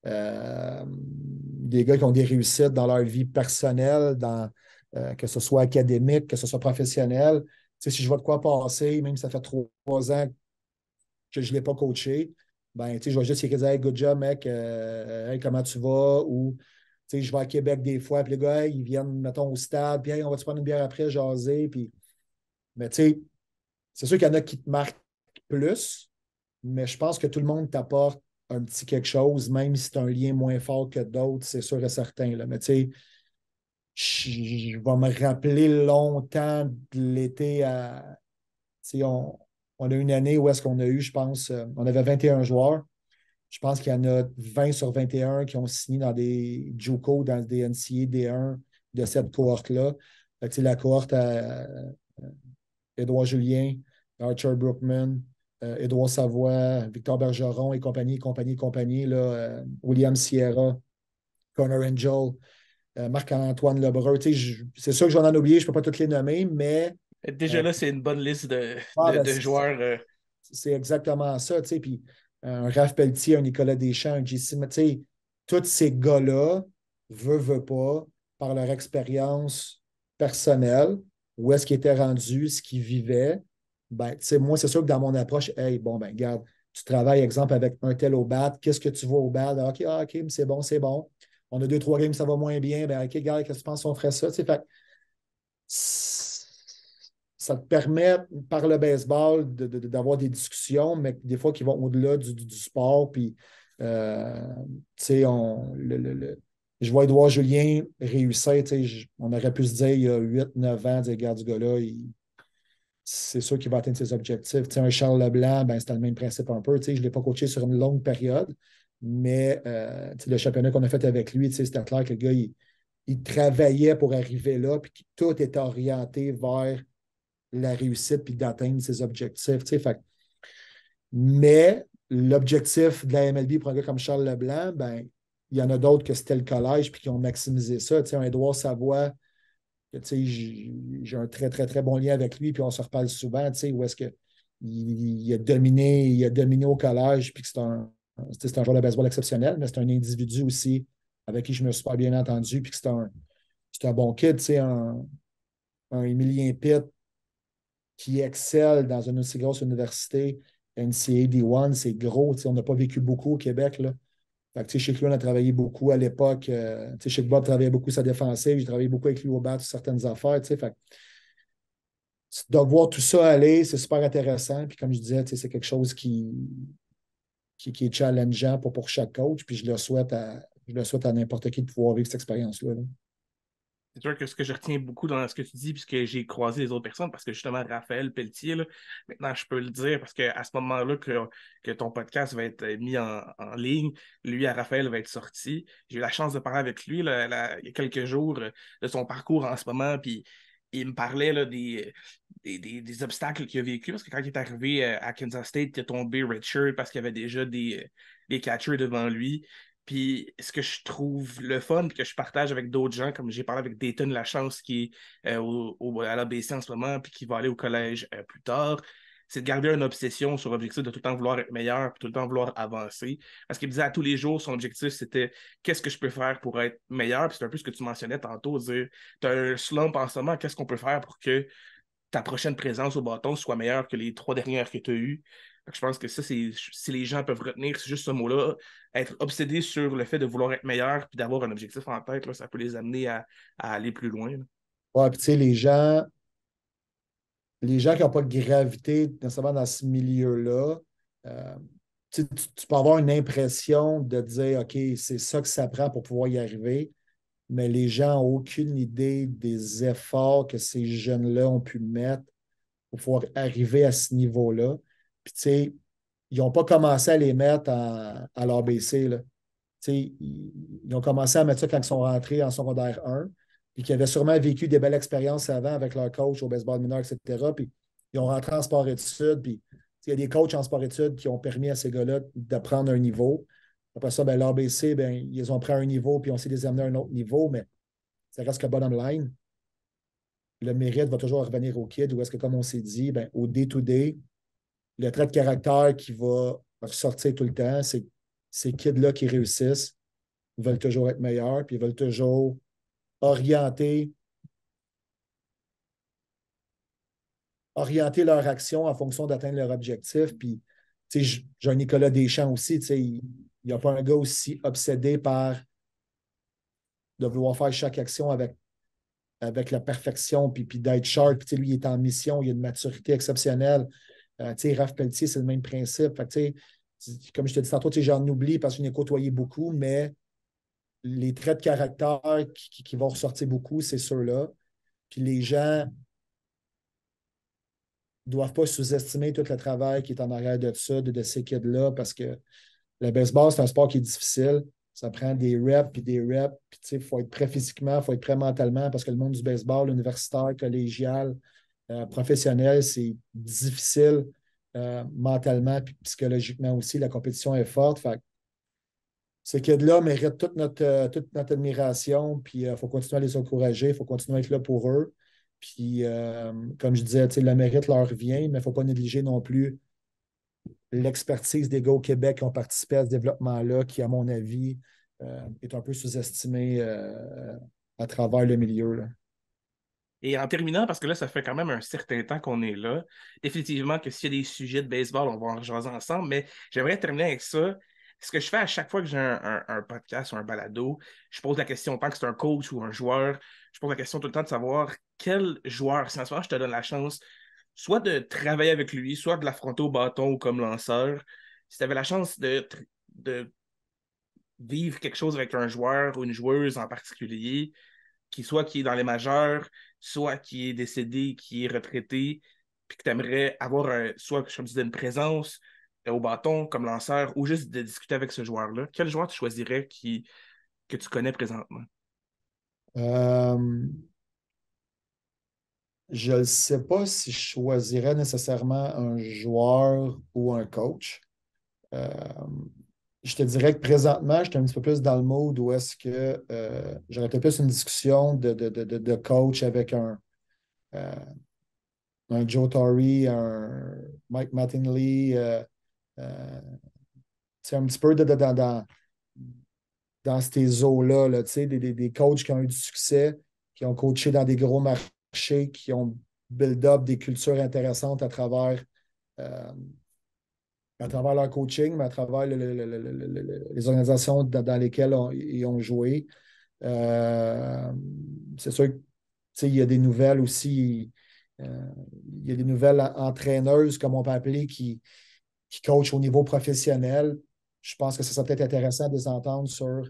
des gars qui ont des réussites dans leur vie personnelle, que ce soit académique, que ce soit professionnel. Si je vois de quoi passer, même si ça fait 3 ans que je ne l'ai pas coaché, ben, je vais juste dire hey, good job, mec, hey, comment tu vas? Ou je vais à Québec des fois, puis les gars, hey, ils viennent, mettons, au stade, puis hey, on va te prendre une bière après, jaser. Puis... Mais c'est sûr qu'il y en a qui te marquent plus, mais je pense que tout le monde t'apporte un petit quelque chose, même si c'est un lien moins fort que d'autres, c'est sûr et certain. Là. Mais je vais me rappeler longtemps de l'été à. On a eu une année où est-ce qu'on a eu, je pense, on avait 21 joueurs. Je pense qu'il y en a 20 sur 21 qui ont signé dans des JUCO, dans des NCAA D1 de cette cohorte-là. La cohorte Édouard Julien, Archer Brookman, Édouard Savoie, Victor Bergeron et compagnie, là, William Sierra, Connor Angel, Marc-Antoine Lebrun. C'est sûr que j'en ai oublié, je ne peux pas toutes les nommer, mais Déjà là, c'est une bonne liste ben, de joueurs. c'est exactement ça. Puis un Raph Pelletier, un Nicolas Deschamps, un JC, tous ces gars-là, veulent pas, par leur expérience personnelle, où est-ce qu'ils étaient rendus, ce qu'ils vivaient, ben, moi, c'est sûr que dans mon approche, hey, bon, ben, regarde, tu travailles, exemple, avec un tel au bat, qu'est-ce que tu vois au bat? OK, OK, c'est bon, c'est bon. On a 2, 3 games, ça va moins bien. Ben, OK, regarde, qu'est-ce que tu penses si on ferait ça? Fait, ça te permet, par le baseball, d'avoir des discussions, mais des fois qui vont au-delà du sport. Puis, je vois Édouard Julien réussir. On aurait pu se dire il y a 8, 9 ans, dire, regarde, du gars-là, c'est sûr qu'il va atteindre ses objectifs. Un Charles Leblanc, ben, c'était le même principe un peu. Je ne l'ai pas coaché sur une longue période, mais le championnat qu'on a fait avec lui, c'était clair que le gars, il travaillait pour arriver là, puis que tout était orienté vers la réussite puis d'atteindre ses objectifs. Fait, mais l'objectif de la MLB pour un gars comme Charles Leblanc, ben, il y en a d'autres que c'était le collège puis qui ont maximisé ça. Un Édouard Savoie, j'ai un très, très, très bon lien avec lui, puis on se reparle souvent, où est-ce que il a dominé au collège, puis que c'est un joueur de baseball exceptionnel, mais c'est un individu aussi avec qui je me suis pas bien entendu, puis que c'est un bon kid, un Émilien Pitt qui excelle dans une aussi grosse université, NCAA D1, c'est gros. On n'a pas vécu beaucoup au Québec. Là. Fait que, chez lui, on a travaillé beaucoup à l'époque. Chez Bob travaillait beaucoup sa défensive. J'ai travaillé beaucoup avec lui au bat sur certaines affaires. Fait que, de voir tout ça aller, c'est super intéressant. Puis comme je disais, c'est quelque chose qui est challengeant pour chaque coach. Puis je le souhaite à n'importe qui de pouvoir vivre cette expérience-là. Là. C'est sûr que ce que je retiens beaucoup dans ce que tu dis, puisque j'ai croisé les autres personnes, parce que justement, Raphaël Pelletier, là, maintenant je peux le dire, parce qu'à ce moment-là que ton podcast va être mis en ligne, lui, à Raphaël, va être sorti. J'ai eu la chance de parler avec lui il y a quelques jours de son parcours en ce moment, puis il me parlait là, des obstacles qu'il a vécu, parce que quand il est arrivé à Kansas State, il est tombé redshirt parce qu'il y avait déjà des catchers devant lui. Puis ce que je trouve le fun, puis que je partage avec d'autres gens, comme j'ai parlé avec Dayton Lachance qui est à l'ABC en ce moment, puis qui va aller au collège plus tard, c'est de garder une obsession sur l'objectif de tout le temps vouloir être meilleur, puis tout le temps vouloir avancer. Parce qu'il me disait à tous les jours, son objectif, c'était qu'est-ce que je peux faire pour être meilleur, puis c'est un peu ce que tu mentionnais tantôt, dire, tu as un slump en ce moment, qu'est-ce qu'on peut faire pour que ta prochaine présence au bâton soit meilleure que les 3 dernières que tu as eues. Je pense que ça, si les gens peuvent retenir, c'est juste ce mot-là, être obsédé sur le fait de vouloir être meilleur puis d'avoir un objectif en tête, là, ça peut les amener à aller plus loin. Là. Ouais, puis les gens qui n'ont pas de gravité nécessairement dans ce milieu-là, tu peux avoir une impression de dire, OK, c'est ça que ça prend pour pouvoir y arriver, mais les gens n'ont aucune idée des efforts que ces jeunes-là ont pu mettre pour pouvoir arriver à ce niveau-là. Puis, tu sais, ils n'ont pas commencé à les mettre à l'ABC. Là. Ils ont commencé à mettre ça quand ils sont rentrés en secondaire 1, puis qu'ils avaient sûrement vécu des belles expériences avant avec leur coach au baseball mineur, etc. Puis ils ont rentré en sport-études, puis il y a des coachs en sport-études qui ont permis à ces gars-là de prendre un niveau. Après ça, ben, l'ABC, ben, ils ont pris un niveau, puis on s'est les amener à un autre niveau, mais ça reste que bottom line. Le mérite va toujours revenir au kid, ou est-ce que, comme on s'est dit, ben, au day-to-day, le trait de caractère qui va ressortir tout le temps, c'est ces kids-là qui réussissent veulent toujours être meilleurs, puis ils veulent toujours orienter leur action en fonction d'atteindre leur objectif. Puis, j'ai un Nicolas Deschamps aussi, il n'y a pas un gars aussi obsédé par de vouloir faire chaque action avec la perfection, puis d'être sharp. Puis, lui, il est en mission, il a une maturité exceptionnelle. Raph Pelletier, c'est le même principe. Fait, comme je te dis tantôt, j'en oublie parce que je n'ai côtoyé beaucoup, mais les traits de caractère qui vont ressortir beaucoup, c'est ceux-là. Puis les gens ne doivent pas sous-estimer tout le travail qui est en arrière de ça, de ces kids-là, parce que le baseball, c'est un sport qui est difficile. Ça prend des reps, puis des reps. Puis, il faut être prêt physiquement, il faut être prêt mentalement, parce que le monde du baseball, universitaire, collégial, professionnel, c'est difficile mentalement puis psychologiquement aussi. La compétition est forte. Fait que ces kids-là méritent toute notre admiration. Puis il faut continuer à les encourager. Il faut continuer à être là pour eux. Puis, comme je disais, le mérite leur revient, mais il ne faut pas négliger non plus l'expertise des gars au Québec qui ont participé à ce développement-là, qui, à mon avis, est un peu sous-estimé à travers le milieu, là. Et en terminant, parce que là, ça fait quand même un certain temps qu'on est là, définitivement que s'il y a des sujets de baseball, on va en jaser ensemble, mais j'aimerais terminer avec ça. Ce que je fais à chaque fois que j'ai un podcast ou un balado, je pose la question, tant que c'est un coach ou un joueur, je pose la question tout le temps de savoir quel joueur, si en ce moment je te donne la chance, soit de travailler avec lui, soit de l'affronter au bâton ou comme lanceur, si tu avais la chance de vivre quelque chose avec un joueur ou une joueuse en particulier, qui est dans les majeurs, soit qui est décédé, qui est retraité, puis que tu aimerais avoir soit, comme je disais, une présence au bâton comme lanceur ou juste de discuter avec ce joueur-là, quel joueur tu choisirais que tu connais présentement? Euh, je ne sais pas si je choisirais nécessairement un joueur ou un coach. Euh, je te dirais que présentement, je suis un petit peu plus dans le mode où est-ce que j'aurais peut-être plus une discussion de coach avec euh, un Joe Torre, un Mike Mattingly, c'est un petit peu dans ces eaux-là, là, des coachs qui ont eu du succès, qui ont coaché dans des gros marchés, qui ont build-up des cultures intéressantes euh, à travers leur coaching, mais à travers les organisations dans lesquelles ils ont joué. Euh, c'est sûr qu'il y a des nouvelles aussi. Il y a des nouvelles entraîneuses, comme on peut appeler, qui coachent au niveau professionnel. Je pense que ça serait peut-être intéressant de les entendre sur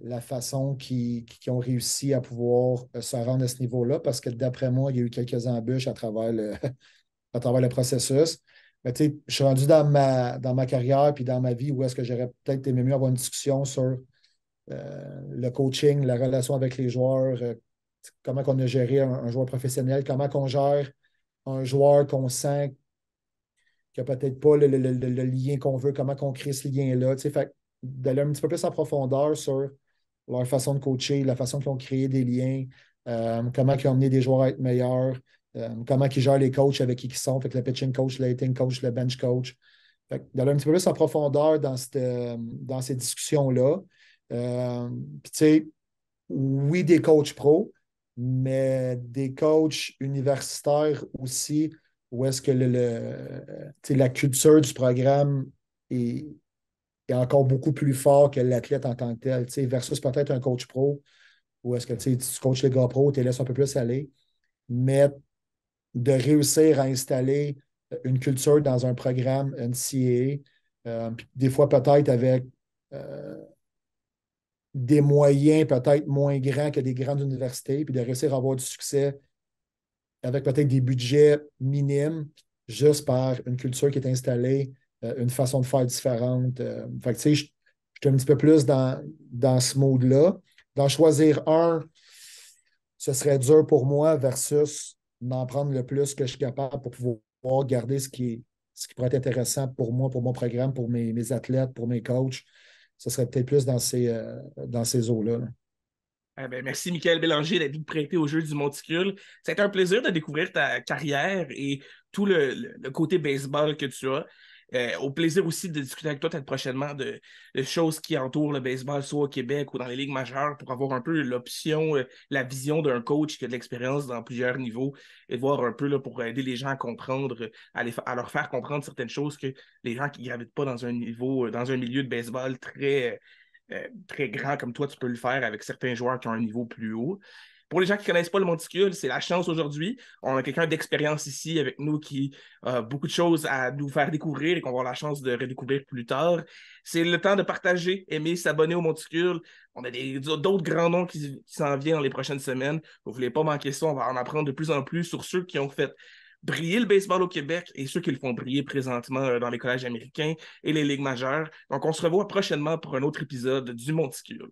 la façon qu'ils ont réussi à pouvoir se rendre à ce niveau-là, parce que d'après moi, il y a eu quelques embûches à travers à travers le processus. Mais tu sais, je suis rendu dans ma carrière puis dans ma vie où est-ce que j'aurais peut-être aimé mieux avoir une discussion sur le coaching, la relation avec les joueurs, comment on a géré un joueur professionnel, comment on gère un joueur qu'on sent qu'il n'y a peut-être pas le lien qu'on veut, comment on crée ce lien-là. Tu sais, fait d'aller un petit peu plus en profondeur sur leur façon de coacher, la façon qu'ils ont créé des liens, comment ils ont amené des joueurs à être meilleurs, comment ils gèrent les coachs avec qui ils sont, fait que le pitching coach, le hitting coach, le bench coach. Fait d'aller un petit peu plus en profondeur dans ces discussions-là. Puis, tu sais, oui, des coachs pro, mais des coachs universitaires aussi, où est-ce que tu sais, la culture du programme est encore beaucoup plus fort que l'athlète en tant que tel, tu sais, versus peut-être un coach pro, où est-ce que tu sais, tu coaches les gars pro, tu les laisses un peu plus aller, mais de réussir à installer une culture dans un programme NCAA, puis des fois peut-être avec euh, des moyens peut-être moins grands que des grandes universités, puis de réussir à avoir du succès avec peut-être des budgets minimes, juste par une culture qui est installée, une façon de faire différente. Fait que, tu sais, je suis un petit peu plus dans ce mode-là. D'en choisir un, ce serait dur pour moi versus d'en prendre le plus que je suis capable pour pouvoir garder ce qui pourrait être intéressant pour moi, pour mon programme, pour mes athlètes, pour mes coachs. Ce serait peut-être plus dans ces eaux-là, là. Eh ben, merci, Michael Bélanger, d'être prêté au jeu du Monticule. Ça a été un plaisir de découvrir ta carrière et tout le côté baseball que tu as. Au plaisir aussi de discuter avec toi peut-être prochainement de choses qui entourent le baseball, soit au Québec ou dans les ligues majeures, pour avoir un peu l'option, la vision d'un coach qui a de l'expérience dans plusieurs niveaux et de voir un peu là, pour aider les gens à comprendre, à leur faire comprendre certaines choses que les gens qui ne gravitent pas dans un niveau, dans un milieu de baseball très grand comme toi, tu peux le faire avec certains joueurs qui ont un niveau plus haut. Pour les gens qui ne connaissent pas le monticule, c'est la chance aujourd'hui. On a quelqu'un d'expérience ici avec nous qui a beaucoup de choses à nous faire découvrir et qu'on va avoir la chance de redécouvrir plus tard. C'est le temps de partager, aimer, s'abonner au monticule. On a d'autres grands noms qui s'en viennent dans les prochaines semaines. Vous ne voulez pas manquer ça. On va en apprendre de plus en plus sur ceux qui ont fait briller le baseball au Québec et ceux qui le font briller présentement dans les collèges américains et les ligues majeures. Donc, on se revoit prochainement pour un autre épisode du Monticule.